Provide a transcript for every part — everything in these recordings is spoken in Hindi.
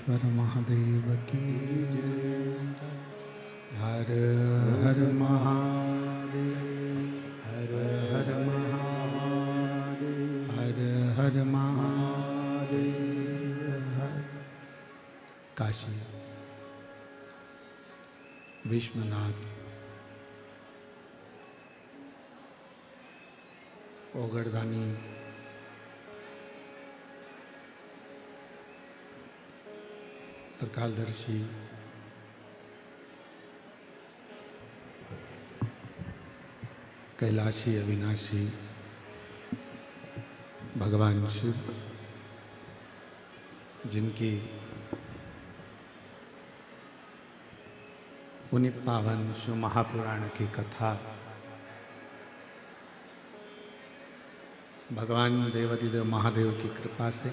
ज्ञानेश्वर महादेव की जय। हर हर महादेव, हर हर महादेव, हर हर महादेव। हर काशी विश्वनाथ ओगड़दानी त्रिकालदर्शी कैलाशी अविनाशी भगवान शिव, जिनकी पुनित पावन शिव महापुराण की कथा भगवान देवाधिदेव महादेव की कृपा से,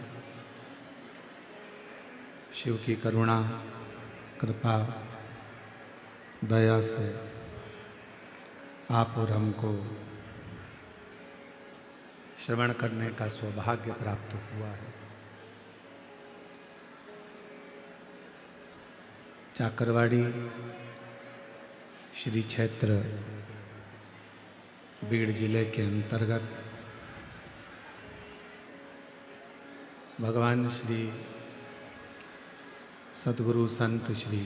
शिव की करुणा कृपा दया से आप और हमको श्रवण करने का सौभाग्य प्राप्त हुआ है। चाकरवाड़ी श्री क्षेत्र बीड़ जिले के अंतर्गत भगवान श्री सद्गुरु संत श्री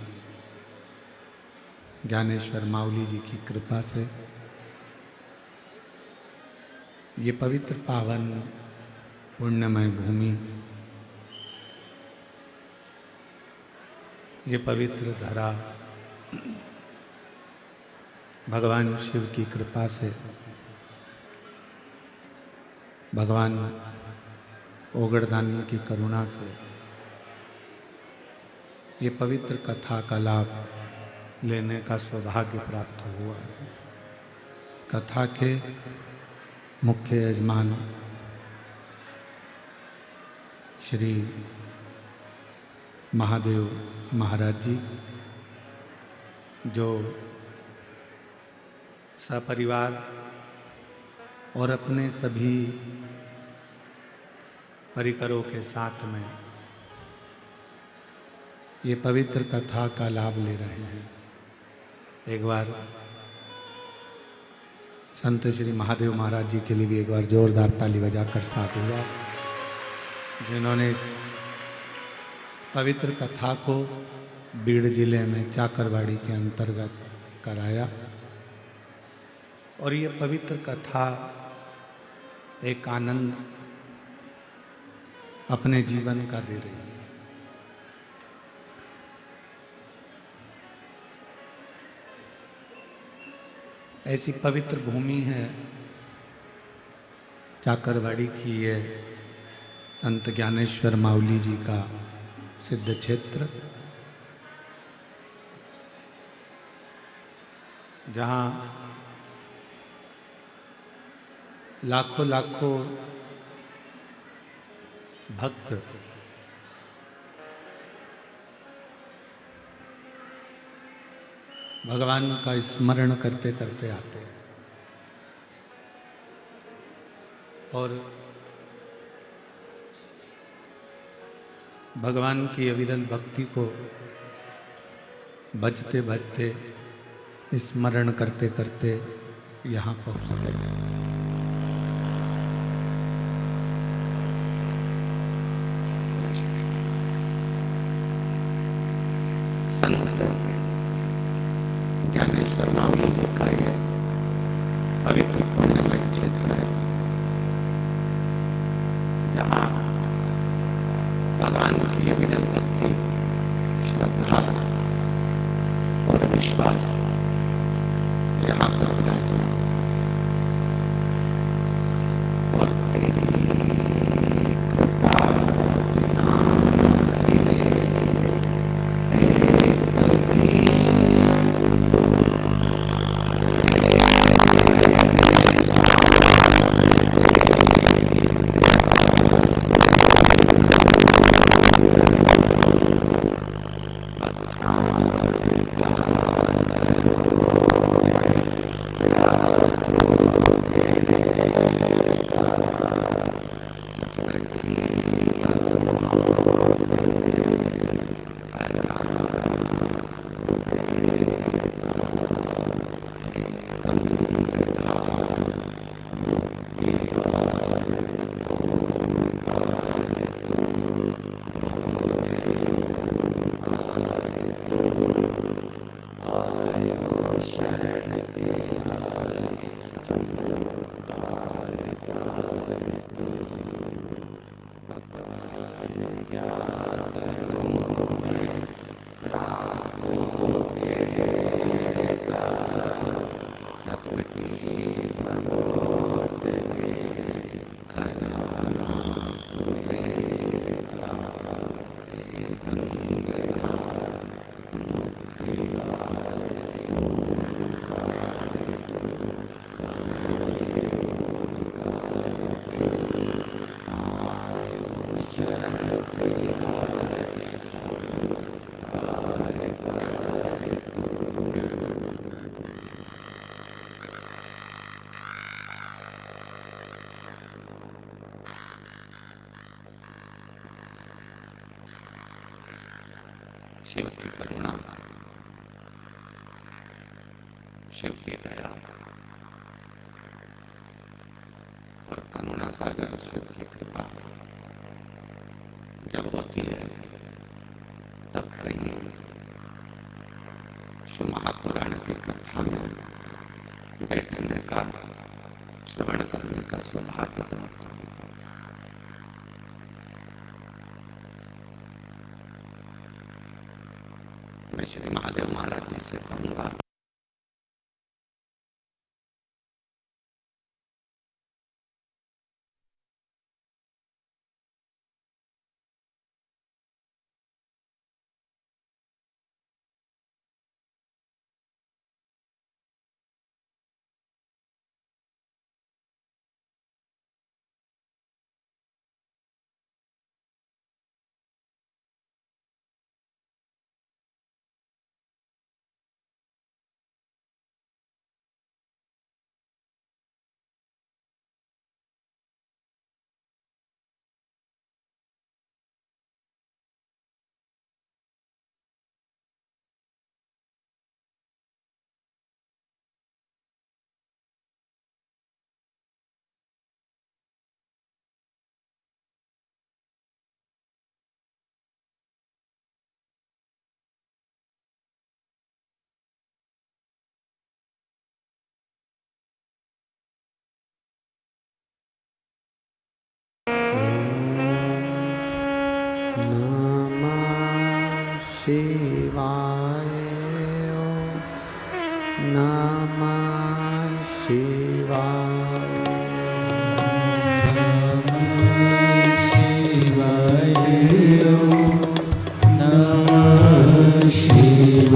ज्ञानेश्वर माउली जी की कृपा से ये पवित्र पावन पुण्यमय भूमि, ये पवित्र धरा भगवान शिव की कृपा से, भगवान ओगड़दानी की करुणा से ये पवित्र कथा का लाभ लेने का सौभाग्य प्राप्त हुआ है। कथा के मुख्य यजमान श्री महादेव महाराज जी, जो सपरिवार और अपने सभी परिकरों के साथ में ये पवित्र कथा का लाभ ले रहे हैं। एक बार संत श्री महादेव महाराज जी के लिए भी एक बार जोरदार ताली बजाकर साथ हुआ, जिन्होंने इस पवित्र कथा को बीड़ जिले में चाकरवाड़ी के अंतर्गत कराया। और ये पवित्र कथा एक आनंद अपने जीवन का दे रही है। ऐसी पवित्र भूमि है चाकरवाड़ी की, ये संत ज्ञानेश्वर माउली जी का सिद्ध क्षेत्र, जहाँ लाखों लाखों भक्त भगवान का स्मरण करते करते आते हैं और भगवान की अविरल भक्ति को बजते बजते स्मरण करते करते यहाँ पहुँचते हैं। ज्ञानेश्वर माउली जी का ये पवित्र पुण्यमय क्षेत्र है, जहाँ भगवान की अविरल भक्ति, श्रद्धा और विश्वास यहाँ पर विराजमान और तेरी कृपा बिना हिले एक भी शिव की करुणा, शिव की दया और करुणा सागर शिव की कृपा जब होती है तब कहीं शिव महापुराण की कथा में बैठने का, श्रवण करने का सौभाग्य प्राप्त होता है। मैं श्री महादेव महाराज जी से कहूंगा, शिवाय नमः शिवाय शिवाय नमः शिवाय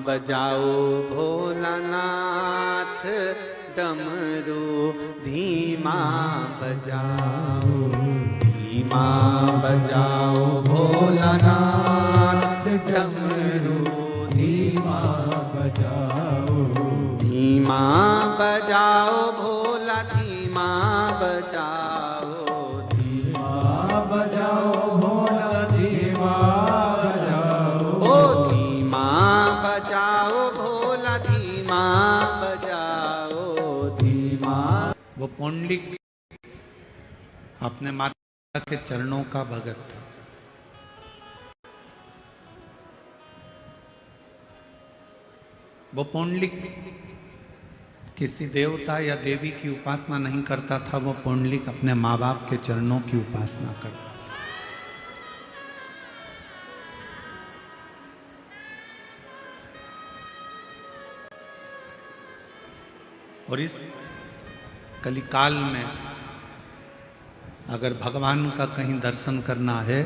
बजाओ भोलानाथ डमरू धीमा बजाओ, धीमा बजाओ भोलानाथ डमरू धीमा बजाओ, धीमा बजाओ भोला धीमा बजाओ, धीमा बजाओ भोला धीमा बजाओ, ओ धीमा बजाओ पौंडलिक अपने माता के चरणों का भगत था। वो पौंडलिक किसी देवता या देवी की उपासना नहीं करता था, वो पौंडलिक अपने माँ बाप के चरणों की उपासना करता था। और इस कलिकाल में अगर भगवान का कहीं दर्शन करना है,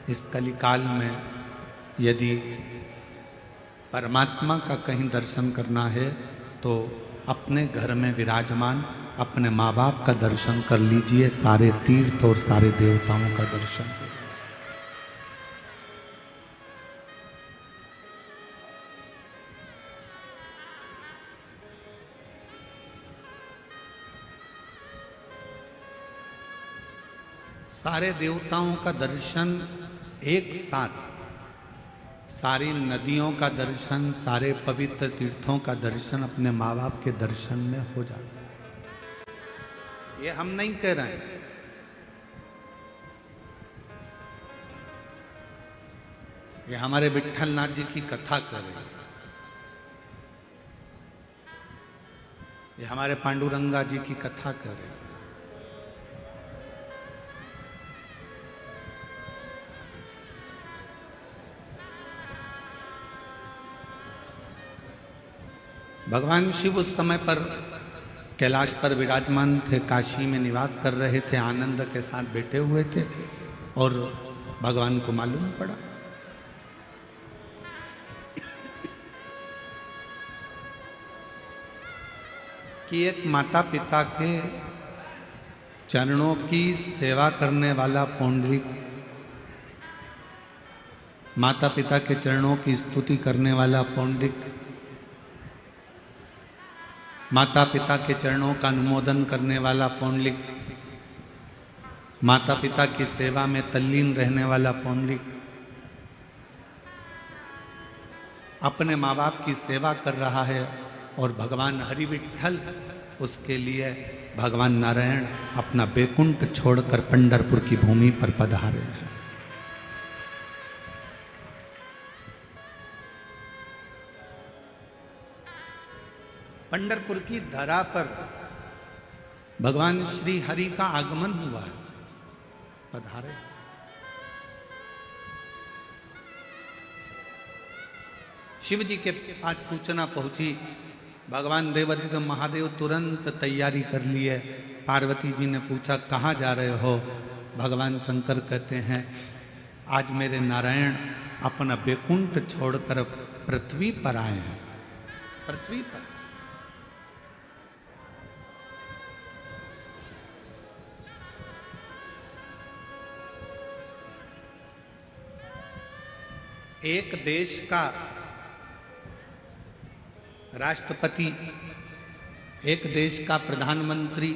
इस कलिकाल में यदि परमात्मा का कहीं दर्शन करना है तो अपने घर में विराजमान अपने माँ बाप का दर्शन कर लीजिए, सारे तीर्थ और सारे देवताओं का दर्शन। सारे देवताओं का दर्शन एक साथ, सारी नदियों का दर्शन, सारे पवित्र तीर्थों का दर्शन अपने माँ बाप के दर्शन में हो जाता है। ये हम नहीं कह रहे हैं, ये हमारे विट्ठलनाथ जी की कथा कर रहे हैं, ये हमारे पांडुरंगा जी की कथा कर रहे हैं। भगवान शिव उस समय पर कैलाश पर विराजमान थे, काशी में निवास कर रहे थे, आनंद के साथ बैठे हुए थे और भगवान को मालूम पड़ा कि एक माता पिता के चरणों की सेवा करने वाला पौंडलिक, माता पिता के चरणों की स्तुति करने वाला पौंडलिक, माता पिता के चरणों का अनुमोदन करने वाला पौंडलिक, माता पिता की सेवा में तल्लीन रहने वाला पौंडलिक अपने माँ बाप की सेवा कर रहा है और भगवान हरि विट्ठल उसके लिए भगवान नारायण अपना बैकुंठ छोड़कर पंढरपुर की भूमि पर पधारे हैं। पंढरपुर की धरा पर भगवान श्री हरि का आगमन हुआ है, पधारे। शिव जी के पास सूचना पहुंची, भगवान देवादिदेव महादेव तुरंत तैयारी कर लिए। पार्वती जी ने पूछा कहाँ जा रहे हो? भगवान शंकर कहते हैं आज मेरे नारायण अपना बैकुंठ छोड़कर पृथ्वी पर आए हैं, पृथ्वी पर। एक देश का राष्ट्रपति, एक देश का प्रधानमंत्री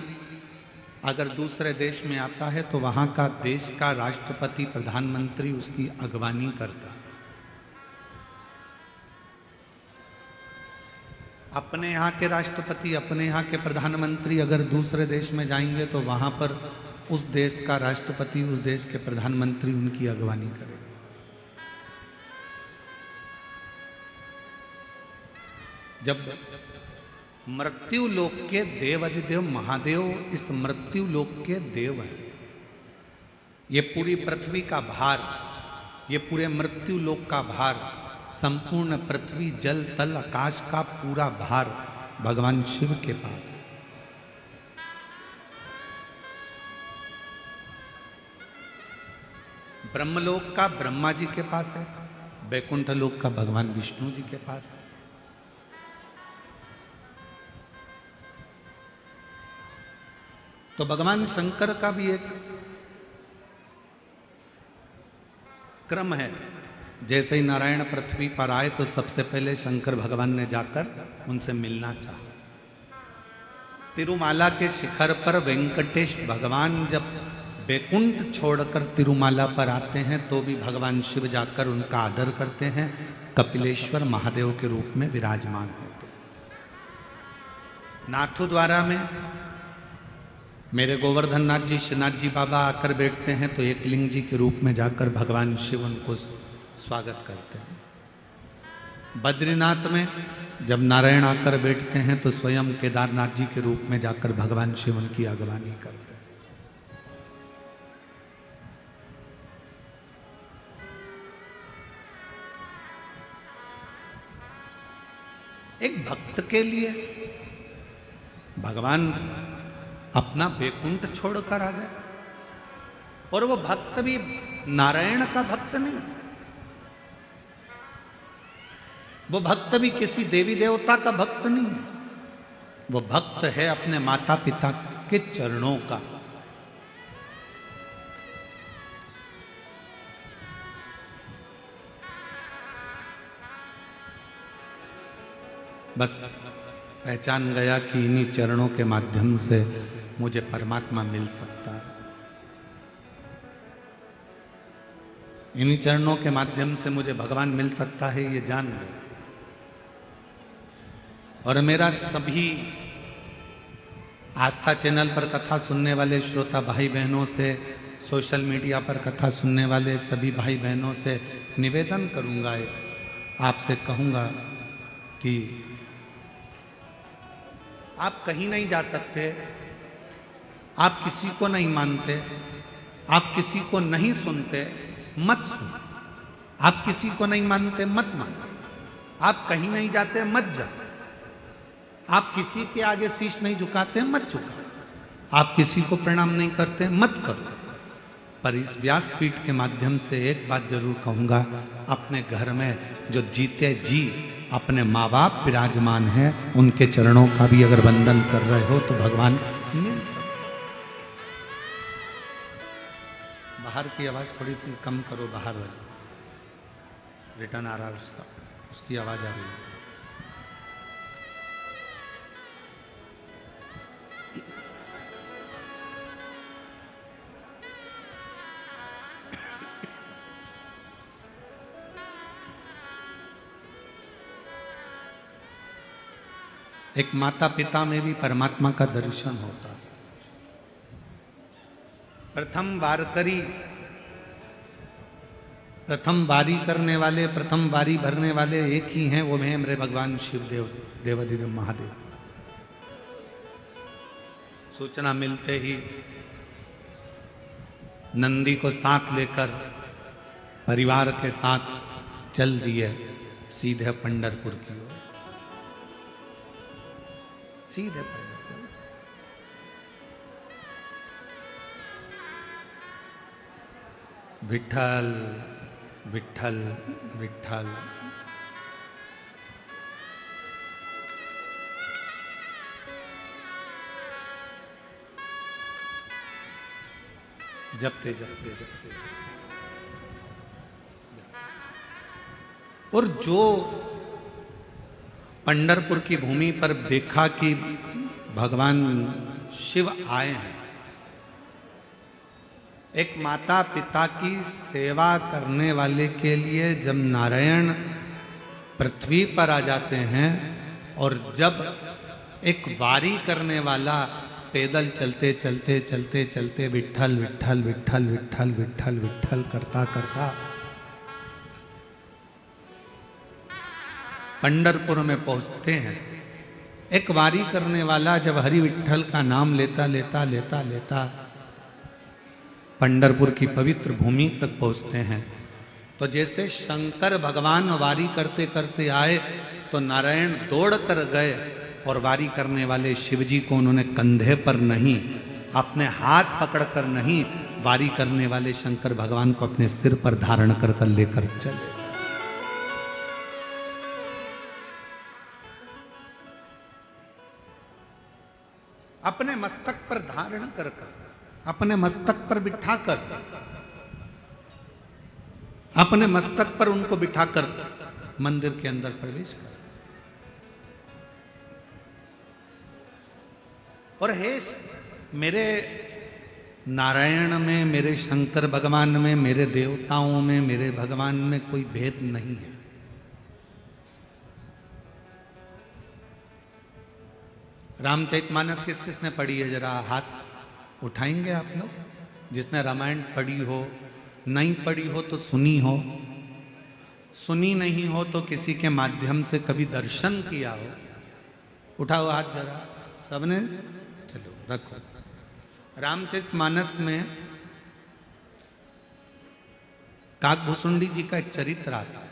अगर दूसरे देश में आता है तो वहां का देश का राष्ट्रपति प्रधानमंत्री उसकी अगवानी करता। अपने यहाँ के राष्ट्रपति, अपने यहाँ के प्रधानमंत्री अगर दूसरे देश में जाएंगे तो वहां पर उस देश का राष्ट्रपति, उस देश के प्रधानमंत्री उनकी अगवानी करेगा। जब मृत्यु लोक के देवादिदेव महादेव इस मृत्यु लोक के देव हैं, ये पूरी पृथ्वी का भार, ये पूरे मृत्यु लोक का भार, संपूर्ण पृथ्वी जल तल आकाश का पूरा भार भगवान शिव के पास है। ब्रह्मलोक का ब्रह्मा जी के पास है, बैकुंठ लोक का भगवान विष्णु जी के पास है। तो भगवान शंकर का भी एक क्रम है। जैसे ही नारायण पृथ्वी पर आए तो सबसे पहले शंकर भगवान ने जाकर उनसे मिलना चाहा। तिरुमाला के शिखर पर वेंकटेश भगवान जब बैकुंठ छोड़कर तिरुमाला पर आते हैं तो भी भगवान शिव जाकर उनका आदर करते हैं, कपिलेश्वर महादेव के रूप में विराजमान होते हैं। नाथू द्वारा में मेरे गोवर्धन नाथ जी श्रीनाथ जी बाबा आकर बैठते हैं तो एक लिंग जी के रूप में जाकर भगवान शिव उनको स्वागत करते हैं। बद्रीनाथ में जब नारायण आकर बैठते हैं तो स्वयं केदारनाथ जी के रूप में जाकर भगवान शिव उनकी अगवानी करते हैं। एक भक्त के लिए भगवान अपना बैकुंठ छोड़कर आ गए, और वो भक्त भी नारायण का भक्त नहीं, वो भक्त भी किसी देवी देवता का भक्त नहीं है, वो भक्त है अपने माता पिता के चरणों का। बस पहचान गया कि इन्हीं चरणों के माध्यम से मुझे परमात्मा मिल सकता है, इन्हीं चरणों के माध्यम से मुझे भगवान मिल सकता है, ये जान गया। और मेरा सभी आस्था चैनल पर कथा सुनने वाले श्रोता भाई बहनों से, सोशल मीडिया पर कथा सुनने वाले सभी भाई बहनों से निवेदन करूंगा, आपसे कहूंगा कि आप कहीं नहीं जा सकते, आप किसी को नहीं मानते, आप किसी को नहीं सुनते, मत सुनो। आप किसी को नहीं मानते, मत मानो। आप कहीं नहीं जाते, मत जाओ। आप किसी के आगे शीश नहीं झुकाते, मत झुकाओ। आप किसी को प्रणाम नहीं करते, मत करो। पर इस व्यासपीठ के माध्यम से एक बात जरूर कहूंगा, अपने घर में जो जीते जी अपने माँ बाप विराजमान हैं, उनके चरणों का भी अगर वंदन कर रहे हो तो भगवान मिल सकते। बाहर की आवाज थोड़ी सी कम करो, बाहर वाली रिटर्न आ रहा है उसका, उसकी आवाज आ रही है। एक माता पिता में भी परमात्मा का दर्शन होता है। प्रथम बारी करने वाले, प्रथम बारी भरने वाले एक ही हैं, वो हैं मेरे भगवान शिवदेव, देवाधिदेव महादेव। सूचना मिलते ही नंदी को साथ लेकर परिवार के साथ चल दिए सीधे पंढरपुर की ओर, सीधे पंढरपुर। विठल विठल विठल। जपते जपते जपते। और जो पंढरपुर की भूमि पर देखा कि भगवान शिव आए हैं, एक माता पिता की सेवा करने वाले के लिए जब नारायण पृथ्वी पर आ जाते हैं, और जब एक वारी करने वाला पैदल चलते चलते चलते चलते विठल विठल विठल विठल विठल विठल करता करता पंढरपुर में पहुंचते हैं, एक वारी करने वाला जब हरि विठल का नाम लेता लेता लेता लेता पंढरपुर की पवित्र भूमि तक पहुंचते हैं, तो जैसे शंकर भगवान वारी करते करते आए तो नारायण दौड़ कर गए, और वारी करने वाले शिवजी को उन्होंने कंधे पर नहीं, अपने हाथ पकड़कर नहीं, वारी करने वाले शंकर भगवान को अपने सिर पर धारण कर कर लेकर चले। अपने मस्तक पर धारण कर कर, अपने मस्तक पर बिठाकर, अपने मस्तक पर उनको बिठाकर मंदिर के अंदर प्रवेश कर। और हे मेरे नारायण में, मेरे शंकर भगवान में, मेरे देवताओं में, मेरे भगवान में कोई भेद नहीं है। रामचरितमानस किस किसने पढ़ी है? जरा हाथ उठाएंगे आप लोग? जिसने रामायण पढ़ी हो, नहीं पढ़ी हो तो सुनी हो, सुनी नहीं हो तो किसी के माध्यम से कभी दर्शन किया हो, उठाओ हाथ जरा सबने। चलो रखो। रामचरितमानस में काकभूषुंडी जी का एक चरित्र आता है।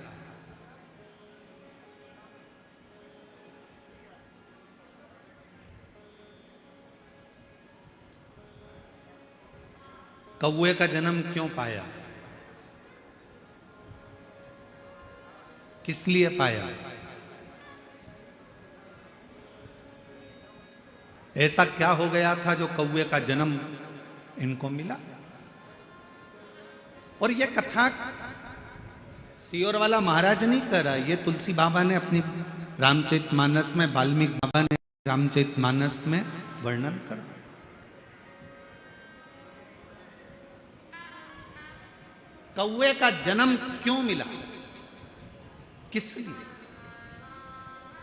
कौए का जन्म क्यों पाया, किस लिए पाया? ऐसा क्या हो गया था जो कौए का जन्म इनको मिला? और ये कथा सियोर वाला महाराज नहीं कर रहा, ये तुलसी बाबा ने अपनी रामचरितमानस में, वाल्मीकि बाबा ने रामचरितमानस में वर्णन कर। कौए का जन्म क्यों मिला, किस लिए,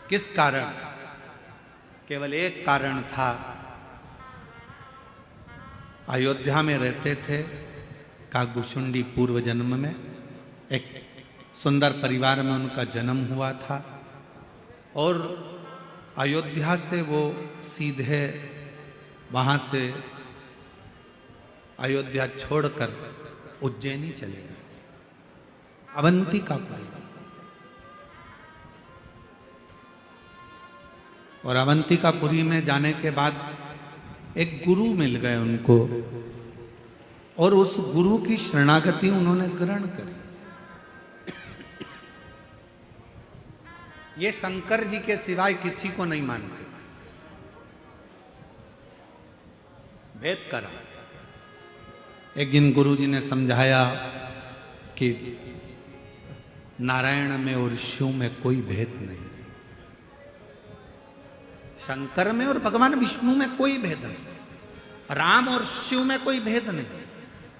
किस कारण? केवल एक कारण था। अयोध्या में रहते थे काकभूषुंडी, पूर्व जन्म में एक सुंदर परिवार में उनका जन्म हुआ था और अयोध्या से वो सीधे वहां से अयोध्या छोड़कर उज्जैनी चले गए, अवंतिकापुरी। और अवंतिकापुरी में जाने के बाद एक गुरु मिल गए उनको और उस गुरु की शरणागति उन्होंने ग्रहण करी। ये शंकर जी के सिवाय किसी को नहीं मानते, भेद करा। एक दिन गुरु जी ने समझाया कि नारायण में और शिव में कोई भेद नहीं, शंकर में और भगवान विष्णु में कोई भेद नहीं, राम और शिव में कोई भेद नहीं,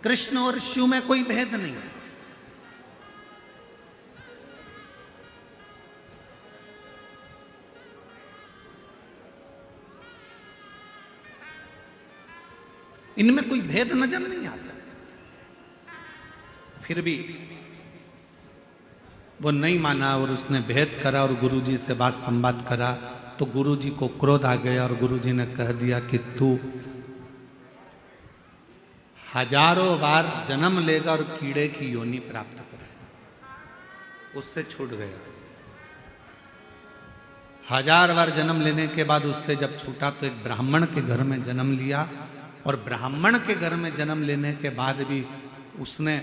कृष्ण और शिव में कोई भेद नहीं। इनमें कोई भेद नजर नहीं आता। फिर भी वो नहीं माना और उसने भेद करा और गुरुजी से बात संवाद करा तो गुरुजी को क्रोध आ गया और गुरुजी ने कह दिया कि तू हजारों बार जन्म लेगा और कीड़े की योनि प्राप्त करेगा। उससे छूट गया। 1000 बार जन्म लेने के बाद उससे जब छूटा तो एक ब्राह्मण के घर में जन्म लिया और ब्राह्मण के घर में जन्म लेने के बाद भी उसने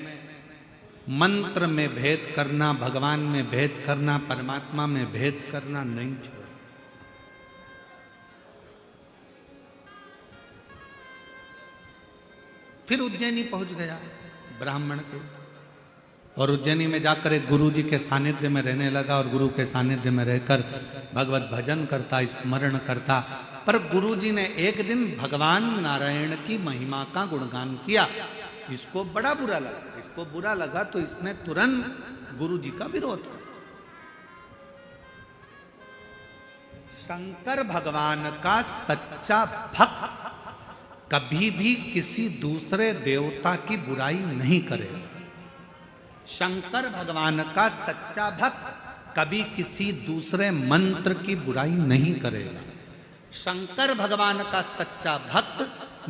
मंत्र में भेद करना, भगवान में भेद करना, परमात्मा में भेद करना नहीं छोड़ा। फिर उज्जैनी पहुंच गया ब्राह्मण के और उज्जैनी में जाकर एक गुरु जी के सानिध्य में रहने लगा और गुरु के सानिध्य में रहकर भगवत भजन करता, स्मरण करता। पर गुरु जी ने एक दिन भगवान नारायण की महिमा का गुणगान किया। इसको बड़ा बुरा लगा। इसको बुरा लगा तो इसने तुरंत गुरु जी का विरोध किया। शंकर भगवान का सच्चा भक्त कभी भी किसी दूसरे देवता की बुराई नहीं करेगा। शंकर भगवान का सच्चा भक्त कभी किसी दूसरे मंत्र की बुराई नहीं करेगा। शंकर भगवान का सच्चा भक्त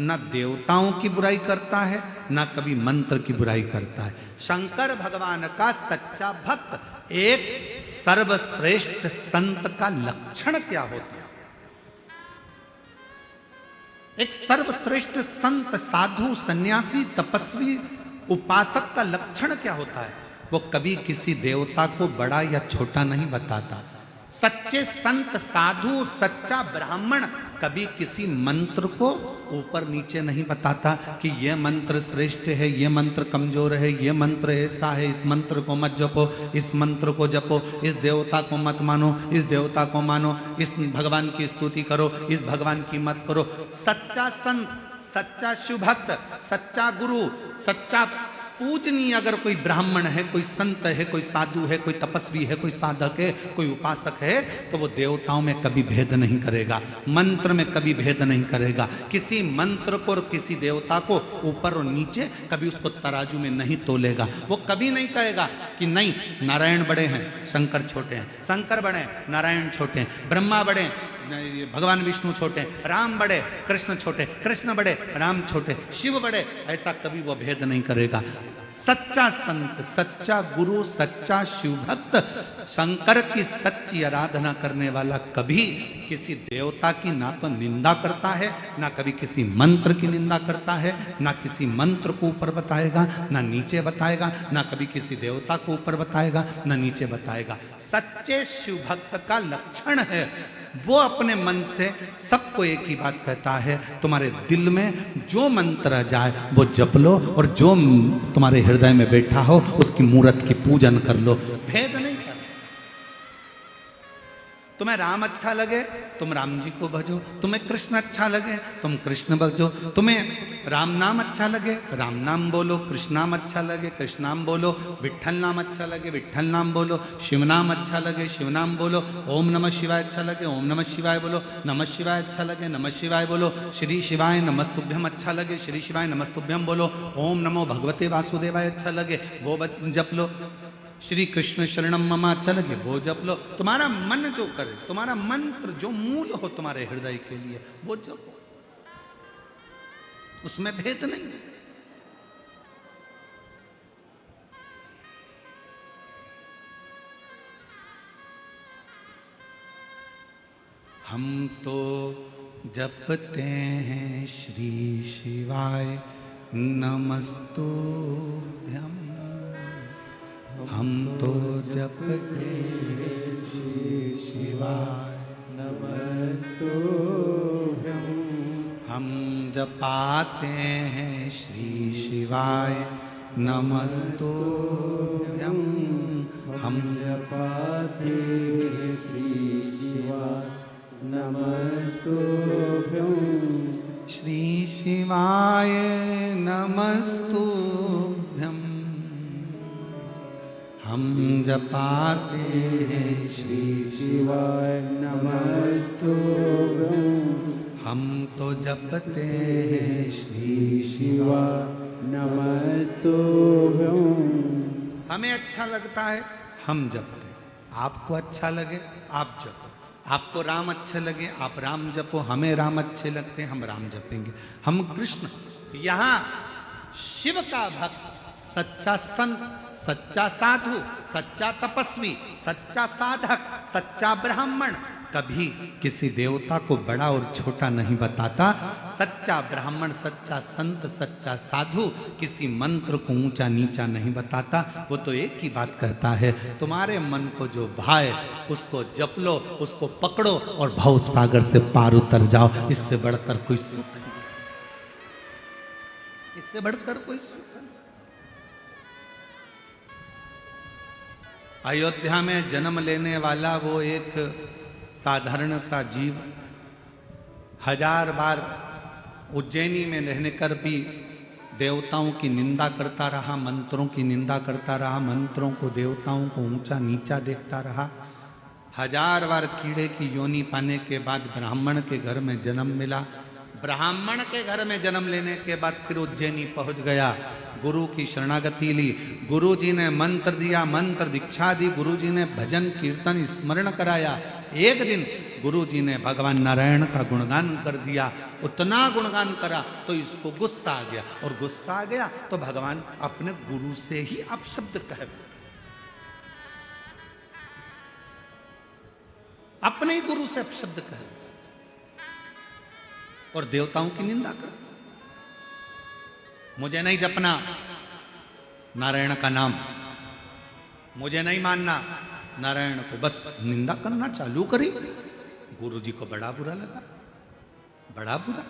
न देवताओं की बुराई करता है, न कभी मंत्र की बुराई करता है। शंकर भगवान का सच्चा भक्त एक सर्वश्रेष्ठ संत का लक्षण क्या होता है? एक सर्वश्रेष्ठ संत, साधु, सन्यासी, तपस्वी, उपासक का लक्षण क्या होता है? वो कभी किसी देवता को बड़ा या छोटा नहीं बताता। सच्चे संत, साधु, सच्चा ब्राह्मण कभी किसी मंत्र को ऊपर नीचे नहीं बताता कि ये मंत्र श्रेष्ठ है, ये मंत्र कमजोर है, ये मंत्र ऐसा है, इस मंत्र को मत जपो, इस मंत्र को जपो, इस देवता को मत मानो, इस देवता को मानो, इस भगवान की स्तुति करो, इस भगवान की मत करो। सच्चा संत, सच्चा शिव भक्त, सच्चा गुरु, सच्चा पूजनीय अगर कोई ब्राह्मण है, कोई संत है, कोई साधु है, कोई तपस्वी है, कोई साधक है, कोई उपासक है, तो वो देवताओं में कभी भेद नहीं करेगा, मंत्र में कभी भेद नहीं करेगा। किसी मंत्र को और किसी देवता को ऊपर और नीचे कभी उसको तराजू में नहीं तोलेगा। वो कभी नहीं कहेगा कि नहीं नारायण बड़े हैं शंकर छोटे हैं, शंकर बड़े हैं नारायण छोटे हैं, ब्रह्मा बड़े हैं भगवान विष्णु छोटे, राम बड़े कृष्ण छोटे, कृष्ण बड़े राम छोटे, शिव बड़े, ऐसा कभी वो भेद नहीं करेगा। सच्चा संत, सच्चा गुरु, सच्चा शिव भक्त, शंकर की सच्ची आराधना करने वाला कभी किसी देवता की ना तो निंदा करता है, ना कभी किसी मंत्र की निंदा करता है, ना किसी मंत्र को ऊपर बताएगा ना नीचे बताएगा, ना कभी किसी देवता को ऊपर बताएगा ना नीचे बताएगा। सच्चे शिव भक्त का लक्षण है वो अपने मन से सबको एक ही बात कहता है, तुम्हारे दिल में जो मंत्र जाए वो जप लो, और जो तुम्हारे हृदय में बैठा हो उसकी मूर्त की पूजन कर लो, भेद नहीं कर। तुम्हें राम अच्छा लगे तुम राम जी को भजो, तुम्हें कृष्ण अच्छा लगे तुम कृष्ण भजो, तुम्हें राम नाम अच्छा लगे राम नाम बोलो, कृष्ण नाम अच्छा लगे कृष्ण नाम बोलो, विट्ठल नाम अच्छा लगे विट्ठल नाम बोलो, शिव नाम अच्छा लगे शिव नाम बोलो, ओम नमः शिवाय अच्छा लगे ओम नमः शिवाय बोलो, नमः शिवाय अच्छा लगे नमः शिवाय बोलो, श्री शिवाय नमस्तुभ्यम अच्छा लगे श्री शिवाय नमस्तुभ्यम बोलो, ओम नमो भगवते वासुदेवाय अच्छा लगे वो जप लो, श्री कृष्ण शरणम मम अच्छा लगे वो जप लो। तुम्हारा मन जो करे, तुम्हारा मंत्र जो मूल हो तुम्हारे हृदय के लिए वो जपो, उसमें भेद नहीं। हम तो जपते हैं श्री शिवाय नमस्तुभ्यम, हम तो जपते हैं श्री शिवाय नमस्तुभ्यम, हम जपाते हैं श्री शिवाय नमस्तुभ्यम, हम जपाते हैं श्री शिवाय नमस्तुभ्यम, श्री शिवाय नमस्तुभ्यम, हम जपाते हैं श्री शिवाय नमस्तुभ्यम, हम तो जपते हैं श्री शिवाय नमस्तुभ्यम। हमें अच्छा लगता है हम जपते, आपको अच्छा लगे आप जपो, आपको राम अच्छे लगे आप राम जपो, हमें राम अच्छे लगते हैं हम राम जपेंगे, हम कृष्ण। यहाँ शिव का भक्त, सच्चा संत, सच्चा साधु, सच्चा तपस्वी, सच्चा साधक, सच्चा ब्राह्मण कभी किसी देवता को बड़ा और छोटा नहीं बताता। सच्चा ब्राह्मण, सच्चा संत, सच्चा साधु किसी मंत्र को ऊंचा नीचा नहीं बताता। वो तो एक ही बात कहता है, तुम्हारे मन को जो भाए उसको जप लो, उसको पकड़ो और भव सागर से पार उतर जाओ। इससे बढ़कर कोई सुख नहीं, इससे बढ़कर कोई सुख नहीं। अयोध्या में जन्म लेने वाला वो एक साधारण सा जीव 1000 बार उज्जैनी में रहने कर भी देवताओं की निंदा करता रहा, मंत्रों की निंदा करता रहा, मंत्रों को देवताओं को ऊंचा नीचा देखता रहा। 1000 बार कीड़े की योनि पाने के बाद ब्राह्मण के घर में जन्म मिला। ब्राह्मण के घर में जन्म लेने के बाद फिर उज्जैनी पहुंच गया, गुरु की शरणागति ली, गुरु जी ने मंत्र दिया, मंत्र दीक्षा दी, गुरु जी ने भजन कीर्तन स्मरण कराया। एक दिन गुरु जी ने भगवान नारायण का गुणगान कर दिया, उतना गुणगान करा तो इसको गुस्सा आ गया, और गुस्सा आ गया तो भगवान अपने गुरु से ही अपशब्द कहे, अपने ही गुरु से अपशब्द कहे और देवताओं की निंदा कर। मुझे नहीं जपना नारायण का नाम, मुझे नहीं मानना नारायण को, बस निंदा करना चालू करी। गुरु जी को बड़ा बुरा लगा, बड़ा बुरा।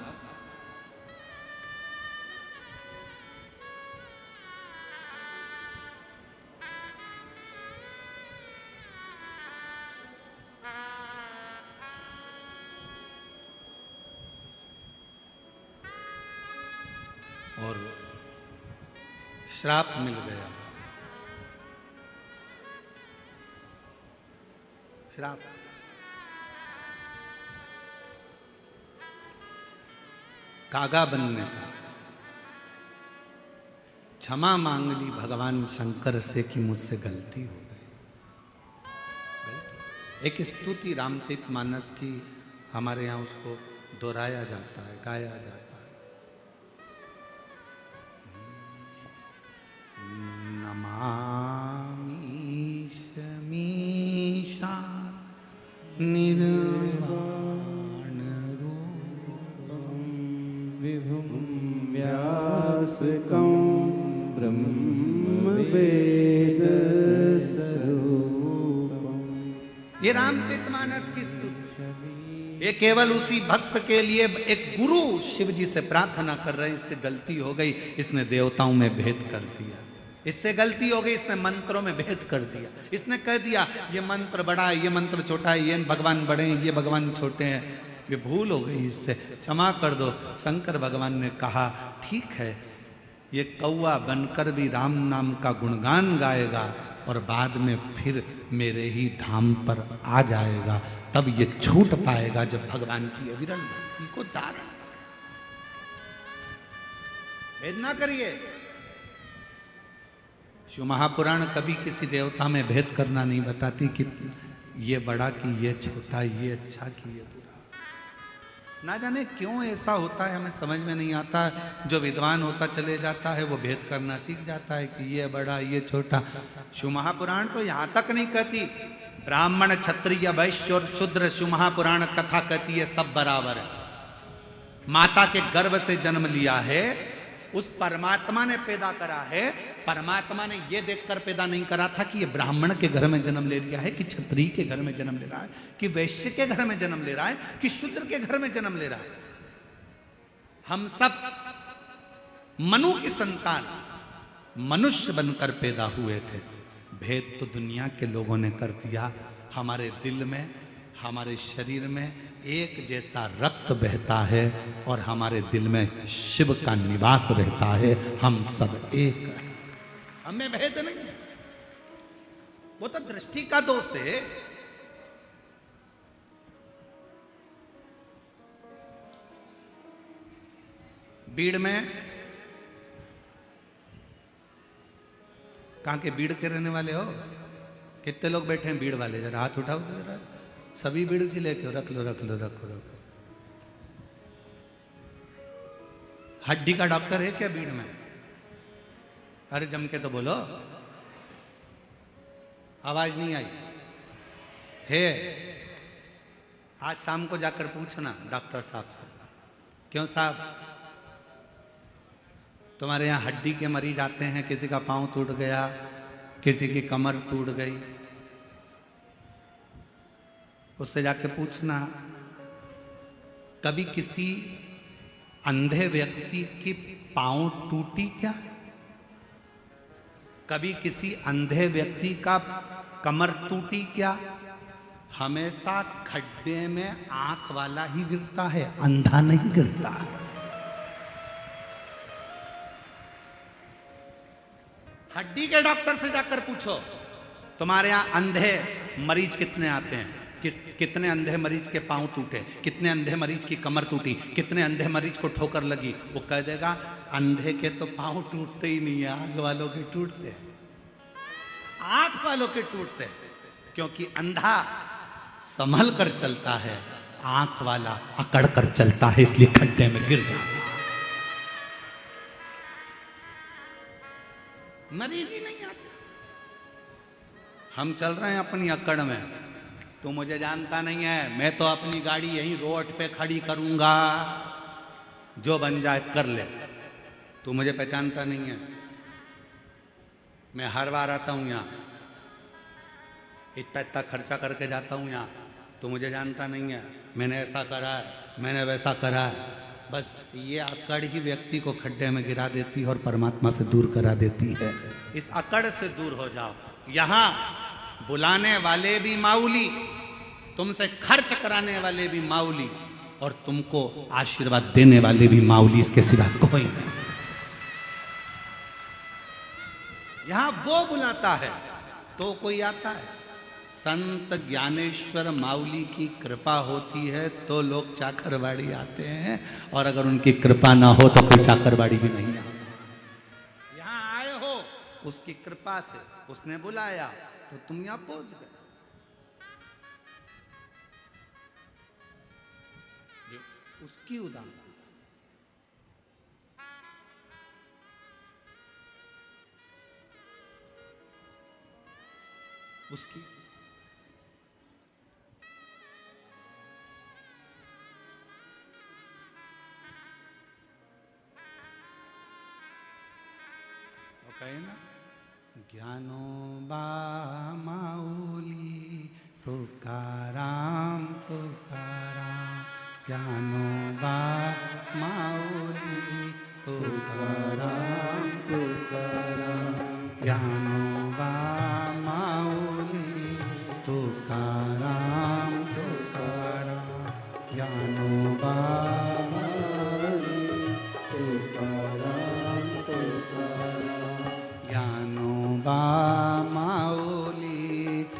और श्राप मिल गया। श्राप। कागा बनने का। क्षमा मांग ली भगवान शंकर से कि मुझसे गलती हो गई। एक स्तुति रामचरितमानस की हमारे यहाँ उसको दोहराया जाता है, गाया जाता है। नमामि शमीशा निर्वाण रूपं विभुं व्यासकं ब्रह्मवेद स्वरूपम्। ये रामचरितमानस की स्तुति, ये केवल उसी भक्त के लिए एक गुरु शिव जी से प्रार्थना कर रहे हैं, इससे गलती हो गई, इसने देवताओं में भेद कर दिया, इससे गलती हो गई, इसने मंत्रों में भेद कर दिया, इसने कह दिया ये मंत्र बड़ा है, ये मंत्र छोटा है, ये भगवान बड़े हैं, ये भगवान छोटे हैं, ये भूल हो गई, इससे क्षमा कर दो। शंकर भगवान ने कहा ठीक है, ये कौवा बनकर भी राम नाम का गुणगान गाएगा और बाद में फिर मेरे ही धाम पर आ जाएगा, तब ये छूट पाएगा जब भगवान की अविरल भक्ति को धारण। भेद ना करिए। शिव महापुराण कभी किसी देवता में भेद करना नहीं बताती कि ये बड़ा कि ये छोटा, ये अच्छा कि ये बुरा। ना जाने क्यों ऐसा होता है, हमें समझ में नहीं आता। जो विद्वान होता चले जाता है वो भेद करना सीख जाता है कि ये बड़ा ये छोटा। शिव महापुराण तो यहाँ तक नहीं कहती ब्राह्मण क्षत्रिय वैश्य और शूद्र, शिव महापुराण कथा कहती है सब बराबर है। माता के गर्भ से जन्म लिया है, उस परमात्मा ने पैदा करा है। परमात्मा ने यह देखकर पैदा नहीं करा था कि ये ब्राह्मण के घर में जन्म ले लिया है, कि क्षत्रिय के घर में जन्म ले रहा है, कि वैश्य के घर में जन्म ले रहा है, कि शूद्र के घर में जन्म ले रहा है। हम सब मनु की संतान मनुष्य बनकर पैदा हुए थे। भेद तो दुनिया के लोगों ने कर दिया। हमारे दिल में, हमारे शरीर में एक जैसा रक्त बहता है और हमारे दिल में शिव का निवास रहता है। हम सब एक हैं, हमें भेद नहीं है। वो तो दृष्टि का दोष है। बीड़ में, कहां के बीड़ के रहने वाले हो? कितने लोग बैठे हैं बीड़ वाले? जरा हाथ उठाओ तो जरा। सभी बीड़ जी लेके रख लो रख लो रख लो। हड्डी का डॉक्टर है क्या बीड़ में? अरे जम के तो बोलो, आवाज नहीं आई है। आज शाम को जाकर पूछना डॉक्टर साहब से, क्यों साहब तुम्हारे यहाँ हड्डी के मरीज आते हैं, किसी का पांव टूट गया, किसी की कमर टूट गई, उससे जाके पूछना कभी किसी अंधे व्यक्ति की पांव टूटी क्या? कभी किसी अंधे व्यक्ति का कमर टूटी क्या? हमेशा खड्डे में आंख वाला ही गिरता है, अंधा नहीं गिरता। हड्डी के डॉक्टर से जाकर पूछो तुम्हारे यहाँ अंधे मरीज कितने आते हैं, कितने अंधे मरीज के पांव टूटे, कितने अंधे मरीज की कमर टूटी, कितने अंधे मरीज को ठोकर लगी। वो कह देगा अंधे के तो पांव टूटते ही नहीं है, आंख वालों के टूटते हैं, आंख वालों के टूटते हैं। क्योंकि अंधा संभल कर चलता है, आंख वाला अकड़ कर चलता है, इसलिए खड्डे में गिर जाता है। मरीज ही नहीं आते। हम चल रहे हैं अपनी अकड़ में, तू मुझे जानता नहीं है, मैं तो अपनी गाड़ी यहीं रोड पे खड़ी करूंगा, जो बन जाए कर ले। तू मुझे पहचानता नहीं है, मैं हर बार आता हूं यहाँ, इतना इतना खर्चा करके जाता हूं यहाँ, तू मुझे जानता नहीं है, मैंने ऐसा करा है, मैंने वैसा करा है। बस ये अकड़ ही व्यक्ति को खड्डे में गिरा देती है और परमात्मा से दूर करा देती है। इस अकड़ से दूर हो जाओ। यहां बुलाने वाले भी माऊली, तुमसे खर्च कराने वाले भी माऊली, और तुमको आशीर्वाद देने वाले भी माऊली, इसके सिवा कोई नहीं। यहां वो बुलाता है तो कोई आता है। संत ज्ञानेश्वर माउली की कृपा होती है तो लोग चाकरवाड़ी आते हैं, और अगर उनकी कृपा ना हो तो कोई चाकरवाड़ी भी नहीं आता। यहां आए हो उसकी कृपा से, उसने बुलाया तो तुम यहां पहुंच गए। उसकी उदाहरण उसकी कहे ना, ज्ञानो बा माऊली तुकाराम तुकाराम, ज्ञानो बा माऊली तुकाराम तुकाराम, ज्ञानो बा माऊली तुकाराम तुकाराम, ज्ञानो बा माऊली तुकाराम तुकाराम, ज्ञानो बा माऊली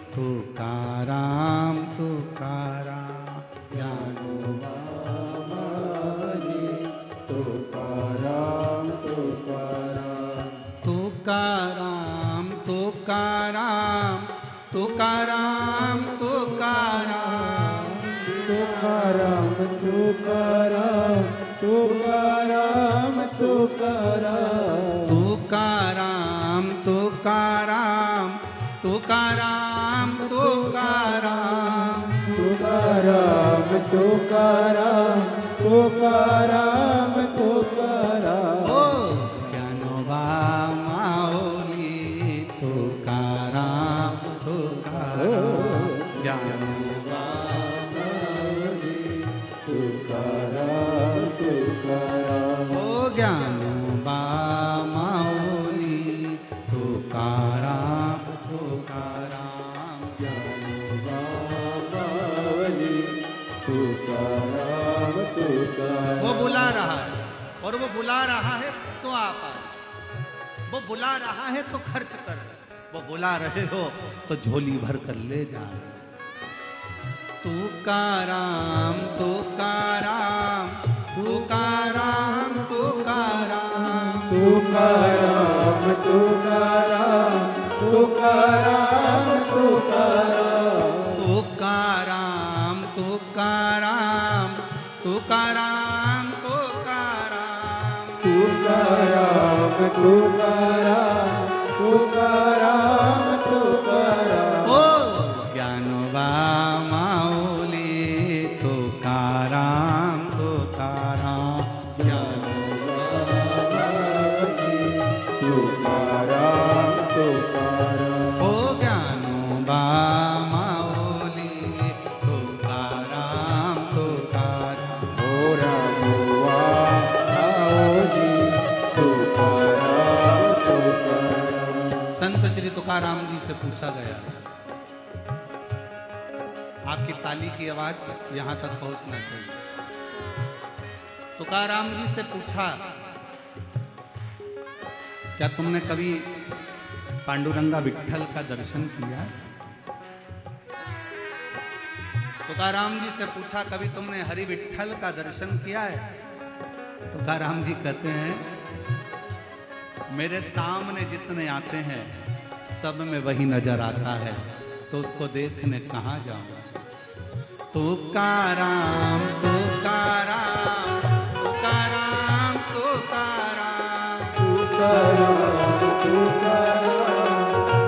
तुकाराम तुकाराम, ज्ञानो बा माऊली तुकाराम तुकाराम, तुकाराम तुकाराम तुकाराम तुकाराम, तुकाराम तुकाराम तुकाराम तुकाराम, तुकाराम तुकाराम तुकाराम तुकाराम, तुकाराम तुकाराम तुकाराम तुकाराम, ओ ज्ञानोबा माऊली तुकाराम तुकाराम, ज्ञानोबा माऊली तुकाराम तुकाराम, ओ ज्ञानोबा माऊली तुकाराम तुकाराम, ज्ञानोबा माऊली तुकाराम तुकाराम। वो बुला रहा है, और वो बुला रहा है तो आप आए, वो बुला रहा है तो खर्च कर, वो बुला रहे हो तो झोली भर कर ले जा। तुकाराम तुकाराम तुकाराम तुकाराम, तुकाराम तुकाराम तुकाराम तुकाराम, तुकाराम तुकाराम तुकाराम तुकाराम, तुकाराम तुकाराम तुकाराम तुकाराम, ओ ज्ञानोबा माऊली तुकाराम तुकाराम, ज्ञानोबा तुकाराम तुकाराम, ओ ज्ञानोबा माऊली तुकाराम तुकाराम, ओ राघवा आओजी तुकाराम तुकाराम। संत श्री तुकाराम जी से पूछा गया, आपकी ताली की आवाज यहां तक पहुंचना चाहिए। तुकाराम जी से पूछा, क्या तुमने कभी पांडुरंगा विट्ठल का दर्शन किया? तुकाराम जी से पूछा, कभी तुमने हरि विट्ठल का दर्शन किया है? तुकाराम जी कहते हैं, मेरे सामने जितने आते हैं सब में वही नजर आता है, तो उसको देखने कहाँ जाऊं? तुकाराम तुकाराम तुकाराम तुकाराम, तुकाराम तुकाराम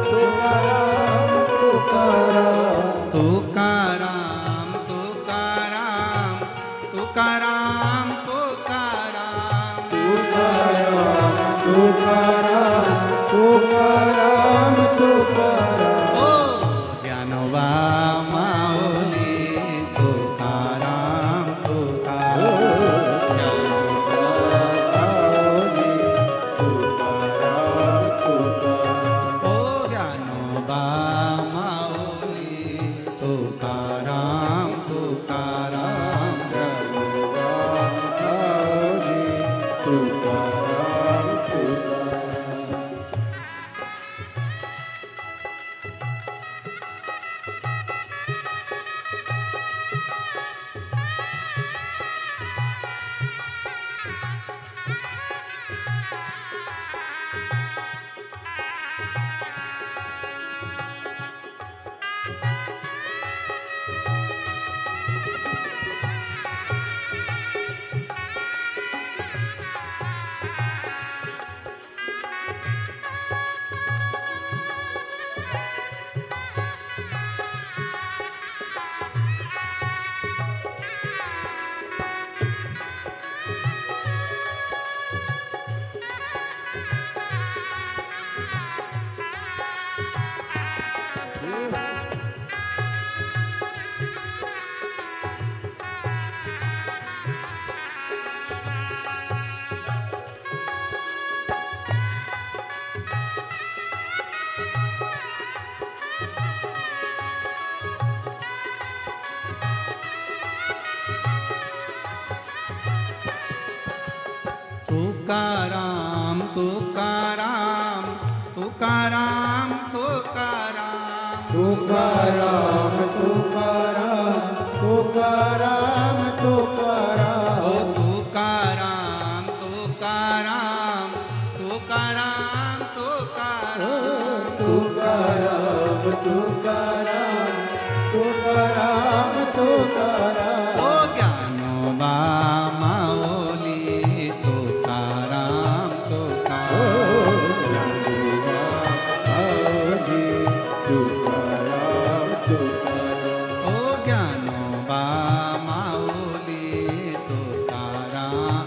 तुकाराम तुकाराम, तुकाराम तुकाराम तुकाराम तुकाराम, तुकाराम तुकाराम तुकाराम तुकाराम, ओ ज्ञानोबा माऊली तुकाराम तुकाराम, ज्ञानोबा ओ ज्ञानोबा माऊली तुकाराम तुकाराम तुकाराम तुकाराम तुकाराम तुकाराम तुकाराम तुकाराम तुकाराम ओ तुकाराम तुकाराम तुकाराम तुकाराम तुकाराम तुकाराम तुकाराम तुकाराम ओ ज्ञानोबा माओली तुकाराम तुकाराम ओ ज्ञानोबा माओली तुकाराम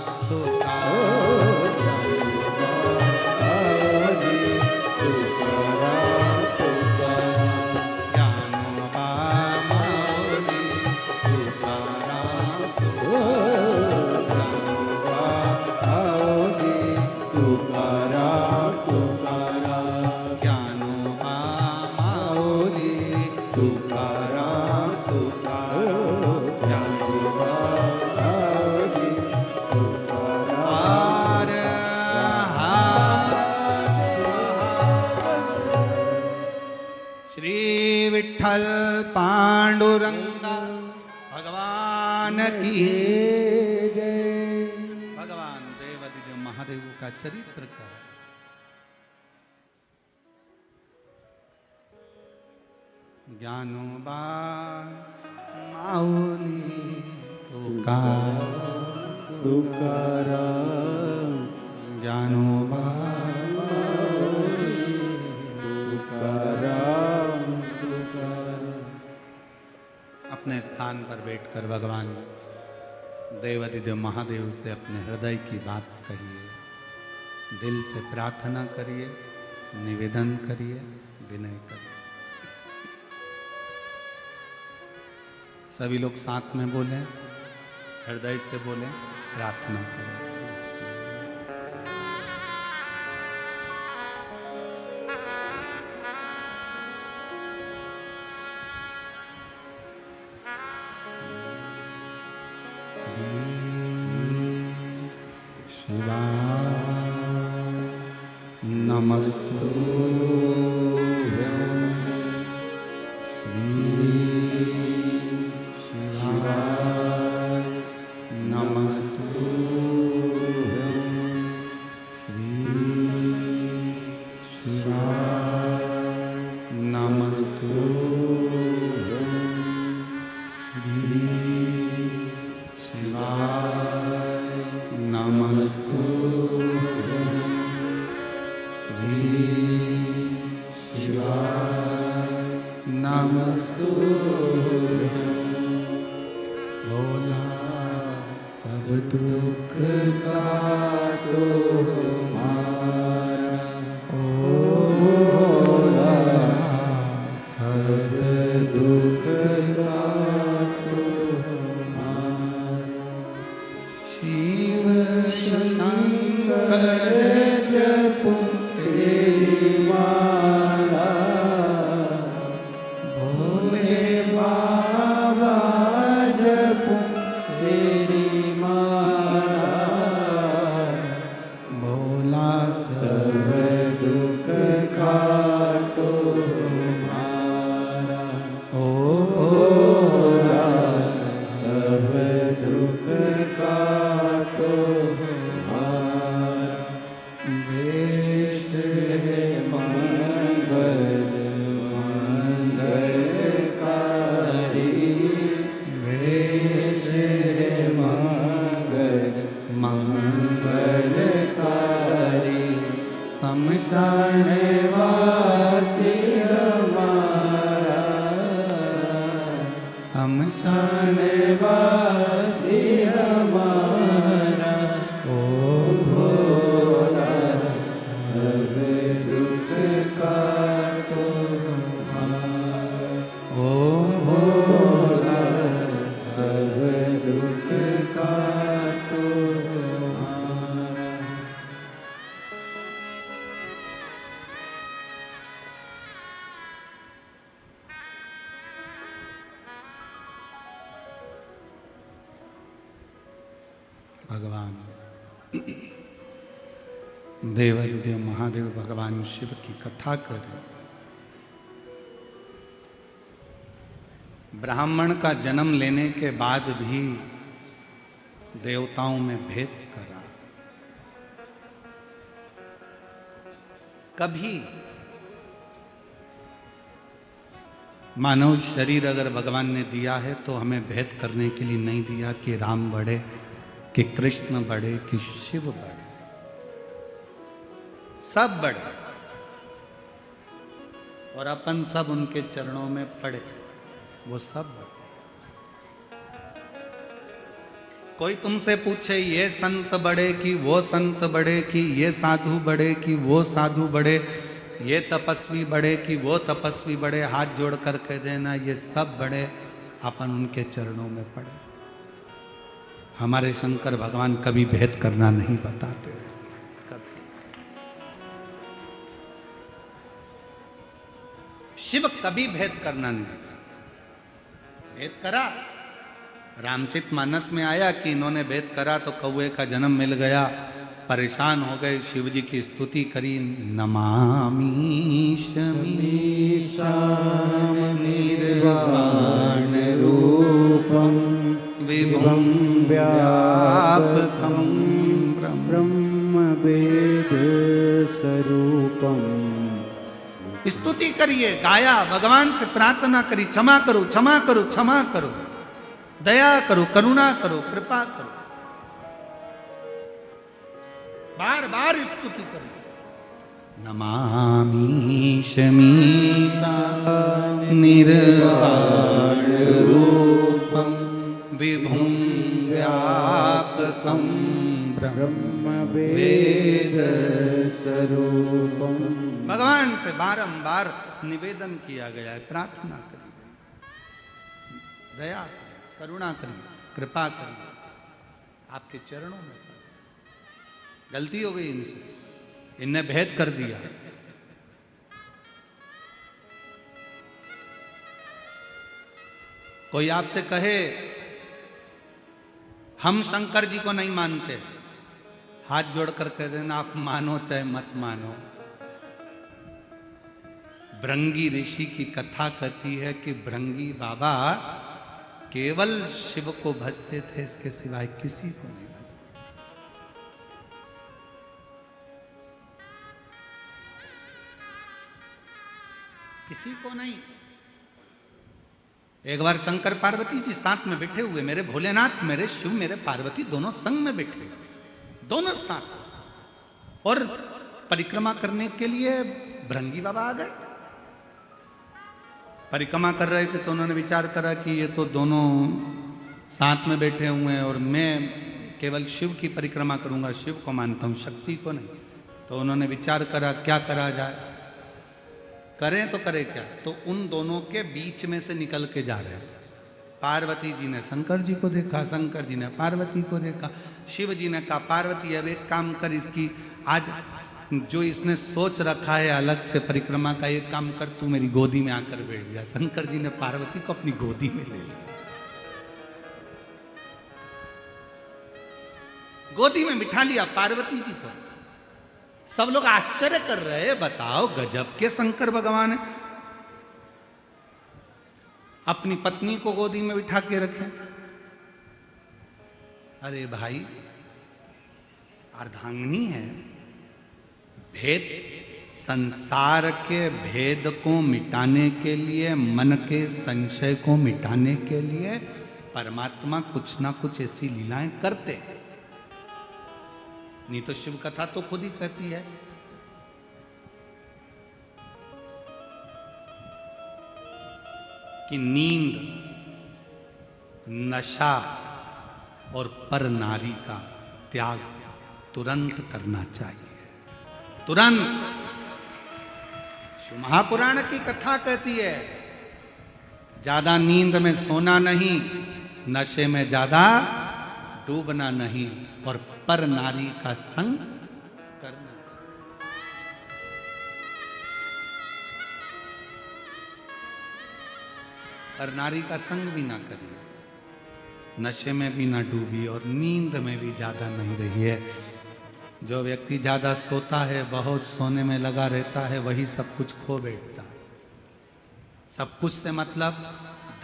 तुकाराम ज्ञानोबा माओली तुकाराम ज्ञानोबा माओली तुकाराम हर श्री विठ्ठल पांडुरंगा भगवान की भगवान देवादिदेव महादेव का चरित्र का ज्ञानोबा माऊली तुकाराम ज्ञानोबा तुकाराम तुकाराम अपने स्थान पर बैठकर भगवान देवादिदेव महादेव से अपने हृदय की बात कहिए, दिल से प्रार्थना करिए, निवेदन करिए, विनय करिए। सभी लोग साथ में बोलें, हृदय से बोलें, प्रार्थना करें। भगवान देवाधिदेव महादेव भगवान शिव की कथा करें। ब्राह्मण का जन्म लेने के बाद भी देवताओं में भेद करा। कभी मानव शरीर अगर भगवान ने दिया है तो हमें भेद करने के लिए नहीं दिया कि राम बड़े कि कृष्ण बड़े कि शिव बड़े, सब बड़े और अपन सब उनके चरणों में पड़े, वो सब बड़े। कोई तुमसे पूछे ये संत बड़े कि वो संत बड़े, कि ये साधु बड़े कि वो साधु बड़े, ये तपस्वी बड़े कि वो तपस्वी बड़े, हाथ जोड़ कर कह देना ये सब बड़े, अपन उनके चरणों में पड़े। हमारे शंकर भगवान कभी भेद करना नहीं बताते, कभी। शिव कभी भेद करना नहीं, भेद करा। रामचरितमानस में आया कि इन्होंने भेद करा तो कौवे का जन्म मिल गया, परेशान हो गए, शिव जी की स्तुति करी, नमामि शमीशाम निर्वाण रूपम विभुं व्यापकं ब्रह्म वेद स्वरूपम। स्तुति करिए, गाया, भगवान से प्रार्थना करी, क्षमा करो क्षमा करो क्षमा करो, दया करो, करुणा करो, कृपा करो, बार बार स्तुति करो। नमामि शमीशा निर्वाण रूपम विभुं व्यापकं ब्रह्म वेद स्वरूपम। भगवान से बारंबार निवेदन किया गया है, प्रार्थना करिए, दया करिए, करुणा करिए, कृपा करिए, आपके चरणों में। गलती हो गई इनसे, इनने भेद कर दिया। कोई आपसे कहे हम शंकर जी को नहीं मानते, हाथ जोड़कर कह देना आप मानो चाहे मत मानो। भृंगी ऋषि की कथा कहती है कि भृंगी बाबा केवल शिव को भजते थे, इसके सिवाय किसी को नहीं भजते। किसी को नहीं। एक बार शंकर पार्वती जी साथ में बैठे हुए, मेरे भोलेनाथ, मेरे शिव, मेरे पार्वती दोनों संग में बैठे हुए, दोनों साथ, और परिक्रमा करने के लिए भृंगी बाबा आ गए। परिक्रमा कर रहे थे तो उन्होंने विचार करा कि ये तो दोनों साथ में बैठे हुए हैं और मैं केवल शिव की परिक्रमा करूंगा, शिव को मानता हूं, शक्ति को नहीं। तो उन्होंने विचार करा क्या करा जाए, करें तो करें क्या। तो उन दोनों के बीच में से निकल के जा रहे थे। पार्वती जी ने शंकर जी को देखा, शंकर जी ने पार्वती को देखा, शिव जी ने कहा पार्वती अब एक काम कर, इसकी आज जो इसने सोच रखा है अलग से परिक्रमा का, एक काम कर, तू मेरी गोदी में आकर बैठ जा। शंकर जी ने पार्वती को अपनी गोदी में ले लिया, गोदी में बिठा लिया पार्वती जी को। सब लोग आश्चर्य कर रहे हैं, बताओ गजब के शंकर भगवान है, अपनी पत्नी को गोदी में बिठा के रखे। अरे भाई अर्धांगिनी है, भेद, संसार के भेद को मिटाने के लिए, मन के संशय को मिटाने के लिए परमात्मा कुछ ना कुछ ऐसी लीलाएं करते। नहीं तो शिव कथा तो खुद ही कहती है कि नींद, नशा और पर नारी का त्याग तुरंत करना चाहिए, तुरंत। महापुराण की कथा कहती है ज्यादा नींद में सोना नहीं, नशे में ज्यादा डूबना नहीं, और पर नारी का संग करना। पर नारी का संग भी ना करिए, नशे में भी ना डूबी और नींद में भी ज्यादा नहीं रही है। जो व्यक्ति ज्यादा सोता है, बहुत सोने में लगा रहता है, वही सब कुछ खो बैठता है। सब कुछ से मतलब,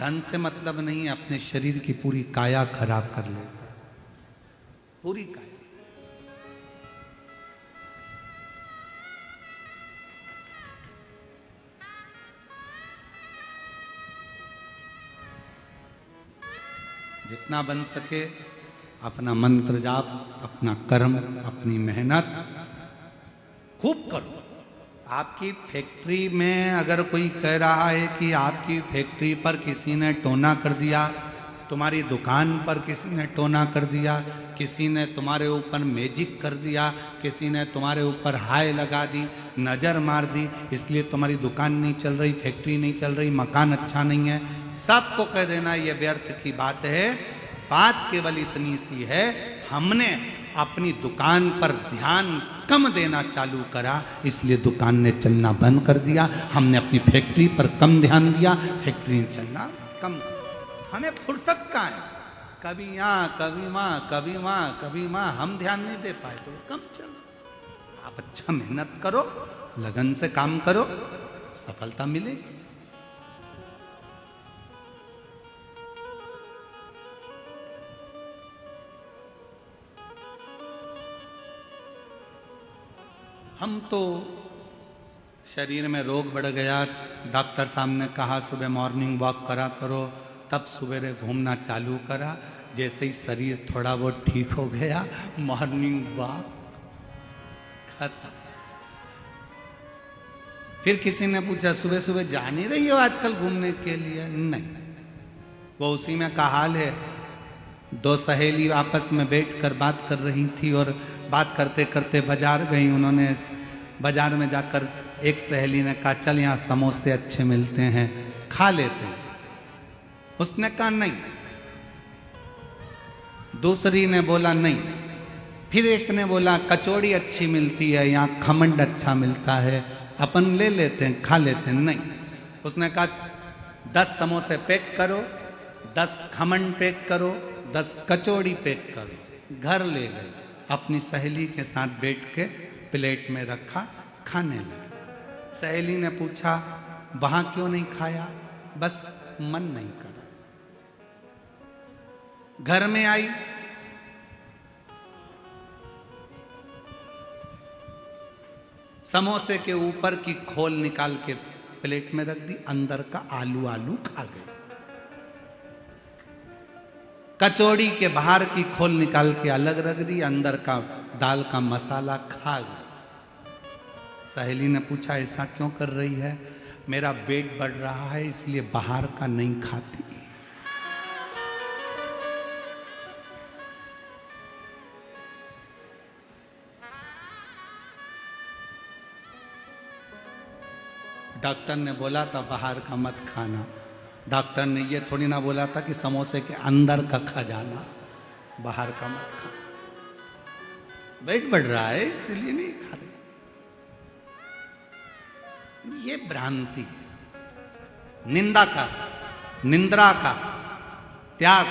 धन से मतलब नहीं, अपने शरीर की पूरी काया खराब कर लेता है, पूरी काया। जितना बन सके अपना मंत्र जाप, अपना कर्म, अपनी मेहनत खूब करो। आपकी फैक्ट्री में अगर कोई कह रहा है कि आपकी फैक्ट्री पर किसी ने टोना कर दिया, तुम्हारी दुकान पर किसी ने टोना कर दिया, किसी ने तुम्हारे ऊपर मैजिक कर दिया, किसी ने तुम्हारे ऊपर हाय लगा दी, नज़र मार दी, इसलिए तुम्हारी दुकान नहीं चल रही, फैक्ट्री नहीं चल रही, मकान अच्छा नहीं है, सबको कह देना ये व्यर्थ की बात है। बात केवल इतनी सी है, हमने अपनी दुकान पर ध्यान कम देना चालू करा, इसलिए दुकान ने चलना बंद कर दिया। हमने अपनी फैक्ट्री पर कम ध्यान दिया, फैक्ट्री ने चलना कम। हमें फुर्सत कहाँ है, कभी यहाँ कभी वहाँ, कभी वहाँ कभी वहाँ, हम ध्यान नहीं दे पाए तो कम चलो। आप अच्छा मेहनत करो, लगन से काम करो, सफलता मिलेगी। हम तो शरीर में रोग बढ़ गया, डॉक्टर साहब ने कहा सुबह मॉर्निंग वॉक करा करो, तब सवेरे घूमना चालू करा। जैसे ही शरीर थोड़ा बहुत ठीक हो गया, मॉर्निंग वॉक खत्म। फिर किसी ने पूछा सुबह सुबह जा नहीं रही हो आजकल घूमने के लिए? नहीं, वो उसी में का हाल है। दो सहेली आपस में बैठकर बात कर रही थी और बात करते करते बाजार गई। उन्होंने बाजार में जाकर एक सहेली ने कहा चल यहाँ समोसे अच्छे मिलते हैं, खा लेते हैं। उसने कहा नहीं, दूसरी ने बोला नहीं, फिर एक ने बोला कचौड़ी अच्छी मिलती है, यहाँ खमंड अच्छा मिलता है, अपन ले लेते हैं, खा लेते हैं। नहीं, उसने कहा 10 समोसे पैक करो, 10 खमंड पैक करो, 10 कचौड़ी पैक करो। घर ले गए, अपनी सहेली के साथ बैठ के प्लेट में रखा, खाने लगे। सहेली ने पूछा वहां क्यों नहीं खाया? बस मन नहीं करा। घर में आई, समोसे के ऊपर की खोल निकाल के प्लेट में रख दी, अंदर का आलू आलू खा गई। कचौड़ी के बाहर की खोल निकाल के अलग रख दी, अंदर का दाल का मसाला खा गई। सहेली ने पूछा ऐसा क्यों कर रही है? मेरा पेट बढ़ रहा है इसलिए बाहर का नहीं खाती। डॉक्टर ने बोला था बाहर का मत खाना। डॉक्टर ने ये थोड़ी ना बोला था कि समोसे के अंदर का खा जाना, बाहर का मत खा। पेट बढ़ रहा है इसलिए नहीं खा रहे। ये भ्रांति है। निंद्रा का त्याग,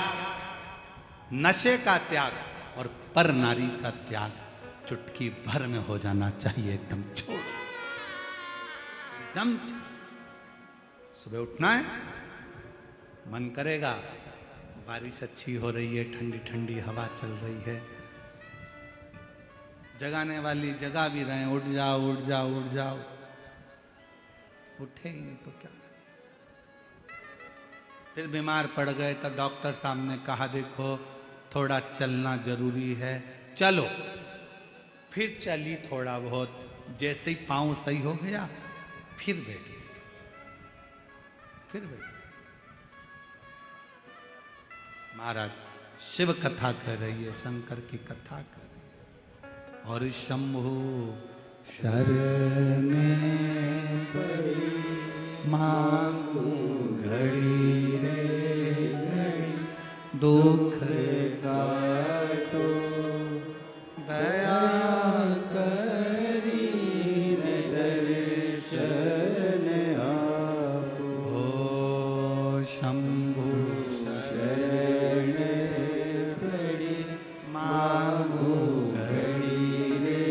नशे का त्याग और पर नारी का त्याग चुटकी भर में हो जाना चाहिए। एकदम छोड़ो, एकदम। सुबह उठना है, मन करेगा, बारिश अच्छी हो रही है, ठंडी ठंडी हवा चल रही है, जगाने वाली जगा भी रहे, उठ जाओ उठ जाओ उठ जाओ, उठे ही नहीं तो क्या। फिर बीमार पड़ गए तो डॉक्टर साहब ने कहा देखो थोड़ा चलना जरूरी है, चलो। फिर चली थोड़ा बहुत, जैसे ही पाँव सही हो गया फिर बैठ गई, फिर बैठ गई। महाराज शिव कथा कर रही है, शंकर की कथा कर रही है। और शंभु शरणे मांगू घड़ी रे घड़ी, दुख काटो दया करी रे दर्शन आपो। ओ शंभु शरण पड़ी मांगू घड़ी रे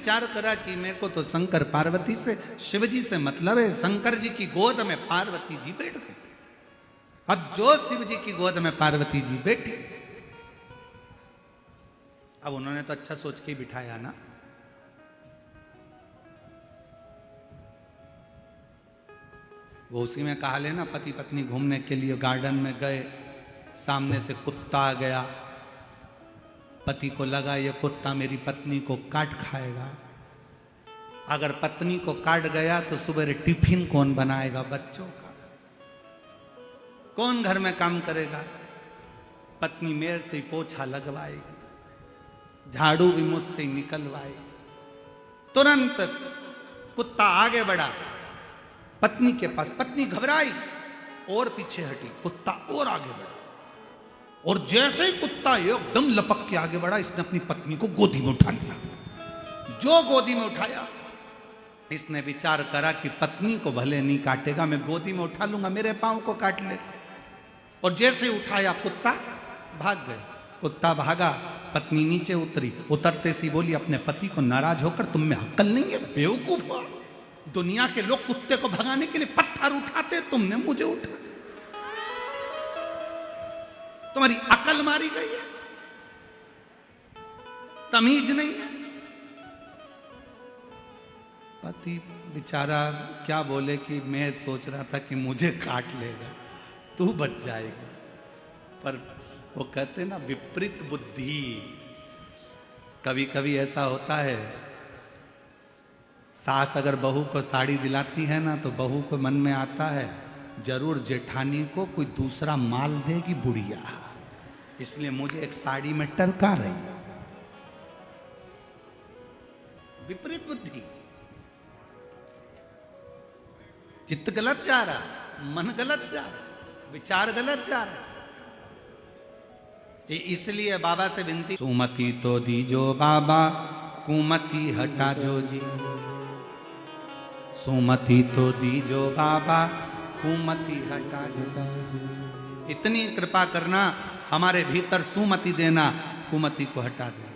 विचार करा कि मेरे को तो शंकर पार्वती से, शिव जी से मतलब है। शंकर जी की गोद में पार्वती जी बैठ गई। अब जो शिव जी की गोद में पार्वती जी बैठी, अब उन्होंने तो अच्छा सोच के ही बिठाया ना। वो उसी में कहा लेना, पति पत्नी घूमने के लिए गार्डन में गए, सामने से कुत्ता आ गया, पति को लगा ये कुत्ता मेरी पत्नी को काट खाएगा। अगर पत्नी को काट गया तो सुबह टिफिन कौन बनाएगा बच्चों का, कौन घर में काम करेगा। पत्नी मेरे से ही पोछा लगवाएगी, झाड़ू भी मुझसे ही निकलवाएगी। तुरंत कुत्ता आगे बढ़ा पत्नी के पास, पत्नी घबराई और पीछे हटी, कुत्ता और आगे बढ़ा, और जैसे ही कुत्ता एकदम लपक के आगे बढ़ा, इसने अपनी पत्नी को गोदी में उठा लिया। जो गोदी में उठाया, इसने विचार करा कि पत्नी को भले नहीं काटेगा, मैं गोदी में उठा लूंगा, मेरे पांव को काट ले। और जैसे ही उठाया कुत्ता भाग गया। कुत्ता भागा, पत्नी नीचे उतरी, उतरते सी बोली अपने पति को नाराज होकर, तुम में अक्ल नहीं है बेवकूफ हो, दुनिया के लोग कुत्ते को भगाने के लिए पत्थर उठाते, तुमने मुझे उठा, तुम्हारी अकल मारी गई है, तमीज नहीं है। पति बेचारा क्या बोले कि मैं सोच रहा था कि मुझे काट लेगा, तू बच जाएगा। पर वो कहते ना विपरीत बुद्धि, कभी कभी ऐसा होता है। सास अगर बहू को साड़ी दिलाती है ना, तो बहू को मन में आता है जरूर जेठानी को कोई दूसरा माल देगी बुढ़िया, इसलिए मुझे एक साड़ी में टरका रही। विपरीत बुद्धि, चित्त गलत जा रहा, मन गलत जा रहा, विचार गलत जा रहा। इसलिए बाबा से विनती, सुमति तो दीजो बाबा, कुमति हटा जो जी। सुमति तो दीजो बाबा, कुमति हटा जो। इतनी कृपा करना, हमारे भीतर सुमति देना, कुमति को हटा देना।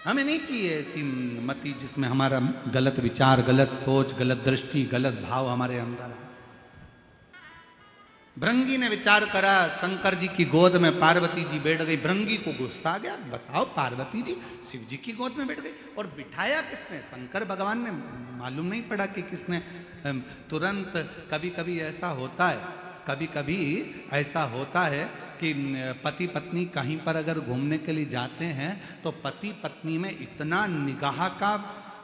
हमें नहीं चाहिए ऐसी मति जिसमें हमारा गलत विचार, गलत सोच, गलत दृष्टि, गलत भाव हमारे अंदर है। भृंगी ने विचार करा, शंकर जी की गोद में पार्वती जी बैठ गई। भृंगी को गुस्सा आ गया, बताओ पार्वती जी शिव जी की गोद में बैठ गई, और बिठाया किसने? शंकर भगवान ने। मालूम नहीं पड़ा कि किसने। तुरंत कभी कभी ऐसा होता है, कभी कभी ऐसा होता है कि पति पत्नी कहीं पर अगर घूमने के लिए जाते हैं तो पति पत्नी में इतना निगाह का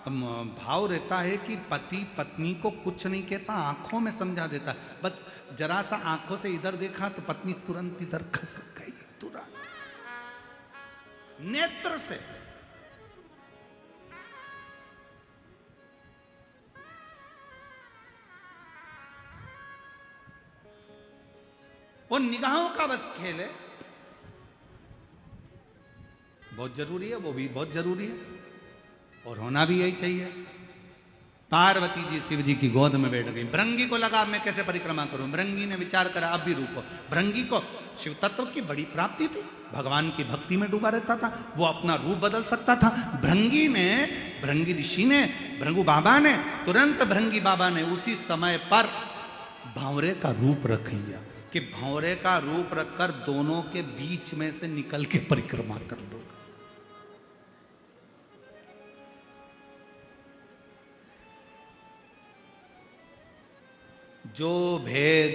भाव रहता है कि पति पत्नी को कुछ नहीं कहता, आंखों में समझा देता। बस जरा सा आंखों से इधर देखा तो पत्नी तुरंत इधर खसक गई, तुरंत नेत्र से। वो निगाहों का बस खेल है, बहुत जरूरी है, वो भी बहुत जरूरी है, और होना भी यही चाहिए। पार्वती जी शिव जी की गोद में बैठ गई। भृंगी को लगा मैं कैसे परिक्रमा करूं। भृंगी ने विचार करा अब भी रुको। भृंगी को शिव तत्व की बड़ी प्राप्ति थी, भगवान की भक्ति में डूबा रहता था, वो अपना रूप बदल सकता था। भृंगी ऋषि ने, भृंगु बाबा ने, तुरंत भृंगी बाबा ने उसी समय पर भंवरे का रूप रख लिया कि भंवरे का रूप रखकर दोनों के बीच में से निकल के परिक्रमा कर लो। जो भेद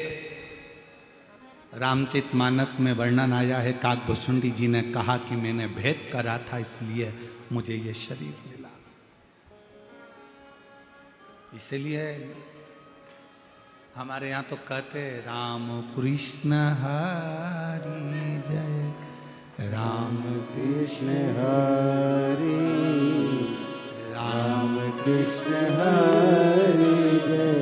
रामचरितमानस में वर्णन आया है, काकभूषुंडी जी ने कहा कि मैंने भेद करा था इसलिए मुझे ये शरीर मिला। इसलिए हमारे यहाँ तो कहते राम कृष्ण हरि जय, राम कृष्ण हरि, राम कृष्ण हरि जय,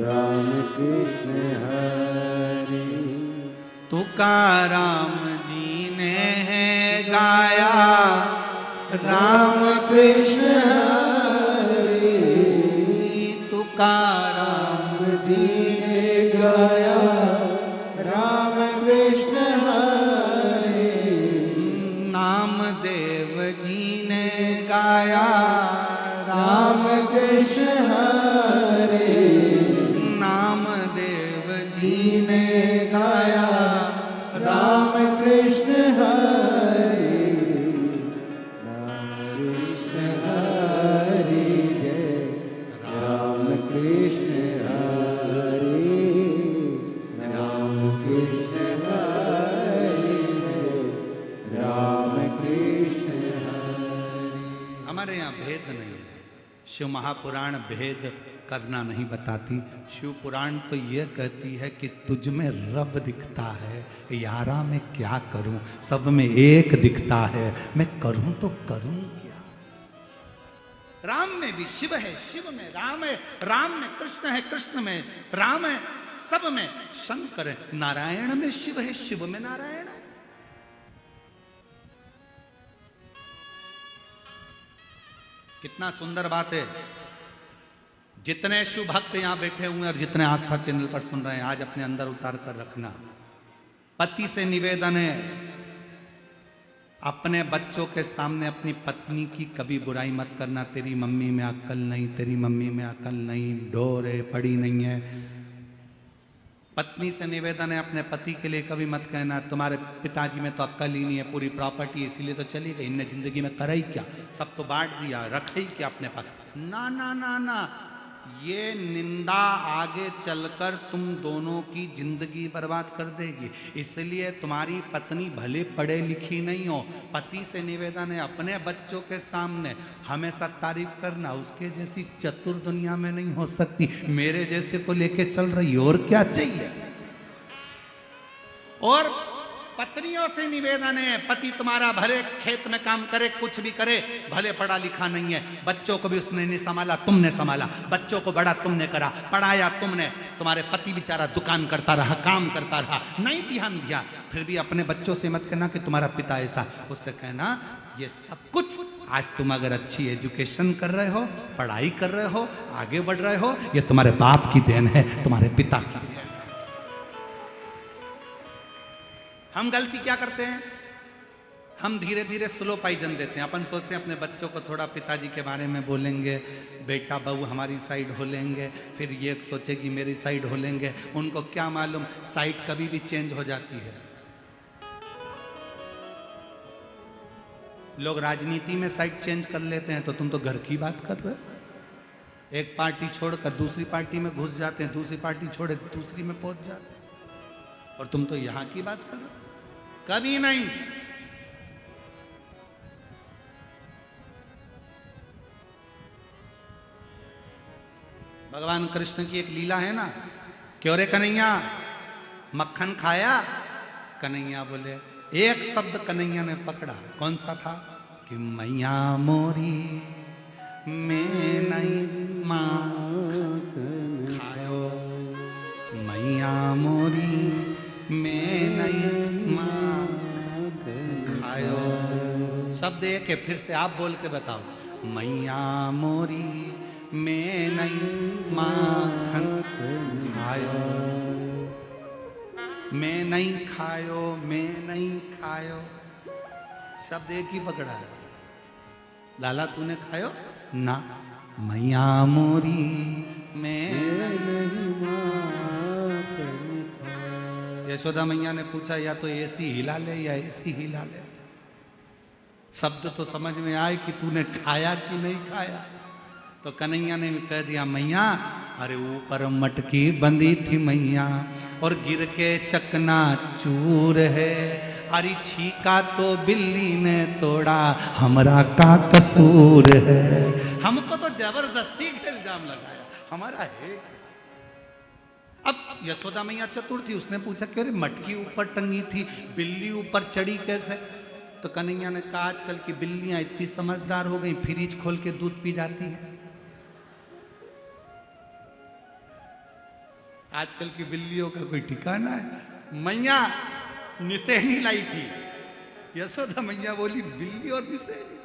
राम कृष्ण हरि। तुकाराम जी ने है गाया, राम कृष्ण हरि, तुकाराम जी ने गाया, हमारे यहाँ भेद नहीं है। शिव महापुराण भेद करना नहीं बताती। शिव पुराण तो ये कहती है कि तुझ में रब दिखता है, यारा मैं क्या करूं, सब में एक दिखता है, मैं करूं तो करूं क्या। राम में भी शिव है, शिव में राम है, राम में कृष्ण है, कृष्ण में राम है, सब में शंकर है। नारायण में शिव है, शिव में नारायण है। कितना सुंदर बात है। जितने शिव भक्त यहां बैठे हुए हैं और जितने आस्था चैनल पर सुन रहे हैं, आज अपने अंदर उतार कर रखना। पति से निवेदन है, अपने बच्चों के सामने अपनी पत्नी की कभी बुराई मत करना। तेरी मम्मी में अक्ल नहीं, तेरी मम्मी में अक्ल नहीं, ढोर है, पड़ी नहीं है। पत्नी से निवेदन है, अपने पति के लिए कभी मत कहना तुम्हारे पिताजी में तो अक्ल ही नहीं है, पूरी प्रॉपर्टी इसीलिए तो चली गई, इनने जिंदगी में करा ही क्या, सब तो बांट दिया, रखे ही क्या अपने पास। ना ना ना ना, ये निंदा आगे चलकर तुम दोनों की जिंदगी बर्बाद कर देगी। इसलिए तुम्हारी पत्नी भले पढ़े लिखी नहीं हो, पति से निवेदन है अपने बच्चों के सामने हमेशा तारीफ करना। उसके जैसी चतुर दुनिया में नहीं हो सकती, मेरे जैसे को लेके चल रही, और क्या चाहिए। और पत्नियों से निवेदन है, पति तुम्हारा भले खेत में काम करे, कुछ भी करे, भले पढ़ा लिखा नहीं है, बच्चों को भी उसने नहीं संभाला, तुमने संभाला, बच्चों को बड़ा तुमने करा, पढ़ाया तुमने। तुम्हारे पति बेचारा दुकान करता रहा, काम करता रहा, नहीं ध्यान दिया। फिर भी अपने बच्चों से मत कहना कि तुम्हारा पिता ऐसा, उससे कहना ये सब कुछ आज तुम अगर अच्छी एजुकेशन कर रहे हो, पढ़ाई कर रहे हो, आगे बढ़ रहे हो, ये तुम्हारे बाप की देन है, तुम्हारे पिता की देन है। हम गलती क्या करते हैं, हम धीरे धीरे स्लो पॉइजन देते हैं। अपन सोचते हैं अपने बच्चों को थोड़ा पिताजी के बारे में बोलेंगे, बेटा बहू हमारी साइड हो लेंगे, फिर ये सोचेगी मेरी साइड हो लेंगे। उनको क्या मालूम साइड कभी भी चेंज हो जाती है। लोग राजनीति में साइड चेंज कर लेते हैं, तो तुम तो घर की बात कर रहे हो। एक पार्टी छोड़कर दूसरी पार्टी में घुस जाते हैं, दूसरी पार्टी छोड़े दूसरी में पहुंच जाते हैं, और तुम तो यहां की बात कर रहे हो। कभी नहीं। भगवान कृष्ण की एक लीला है ना, क्यों रे कन्हैया मक्खन खाया? कन्हैया बोले, एक शब्द कन्हैया ने पकड़ा, कौन सा था? कि मैया मोरी मैं नहीं माखन खायो, मैया मोरी मैं नहीं माखन खायो। शब्द एक है, फिर से आप बोल के बताओ, मैया मोरी मैं नहीं माखन खायो, मैं नहीं खायो, मैं नहीं खायो। शब्द एक ही पकड़ा है। लाला तूने खायो ना? मैया मोरी मैं नहीं माखन खायो। यशोदा मैया ने पूछा, या तो ऐसी हिला ले या ऐसी हिला ले। शब्द तो समझ में आए कि तूने खाया कि नहीं खाया। तो कन्हैया ने कह दिया, मैया अरे ऊपर मटकी बंधी थी मैया, और गिर के चकना चूर है, अरे छीका तो बिल्ली ने तोड़ा, हमरा का कसूर है। हमको तो जबरदस्ती का इल्जाम लगाया, हमारा है। अब यशोदा मैया चतुर थी, उसने पूछा कि अरे मटकी ऊपर टंगी थी, बिल्ली ऊपर चढ़ी कैसे? तो कन्हैया ने कहा, आजकल की बिल्लियां इतनी समझदार हो गई, फ्रिज खोल के दूध पी जाती है। आजकल की बिल्लियों का कोई ठिकाना है। मैया निसेनी लाई थी, यशोदा मैया बोली बिल्ली और निसेनी।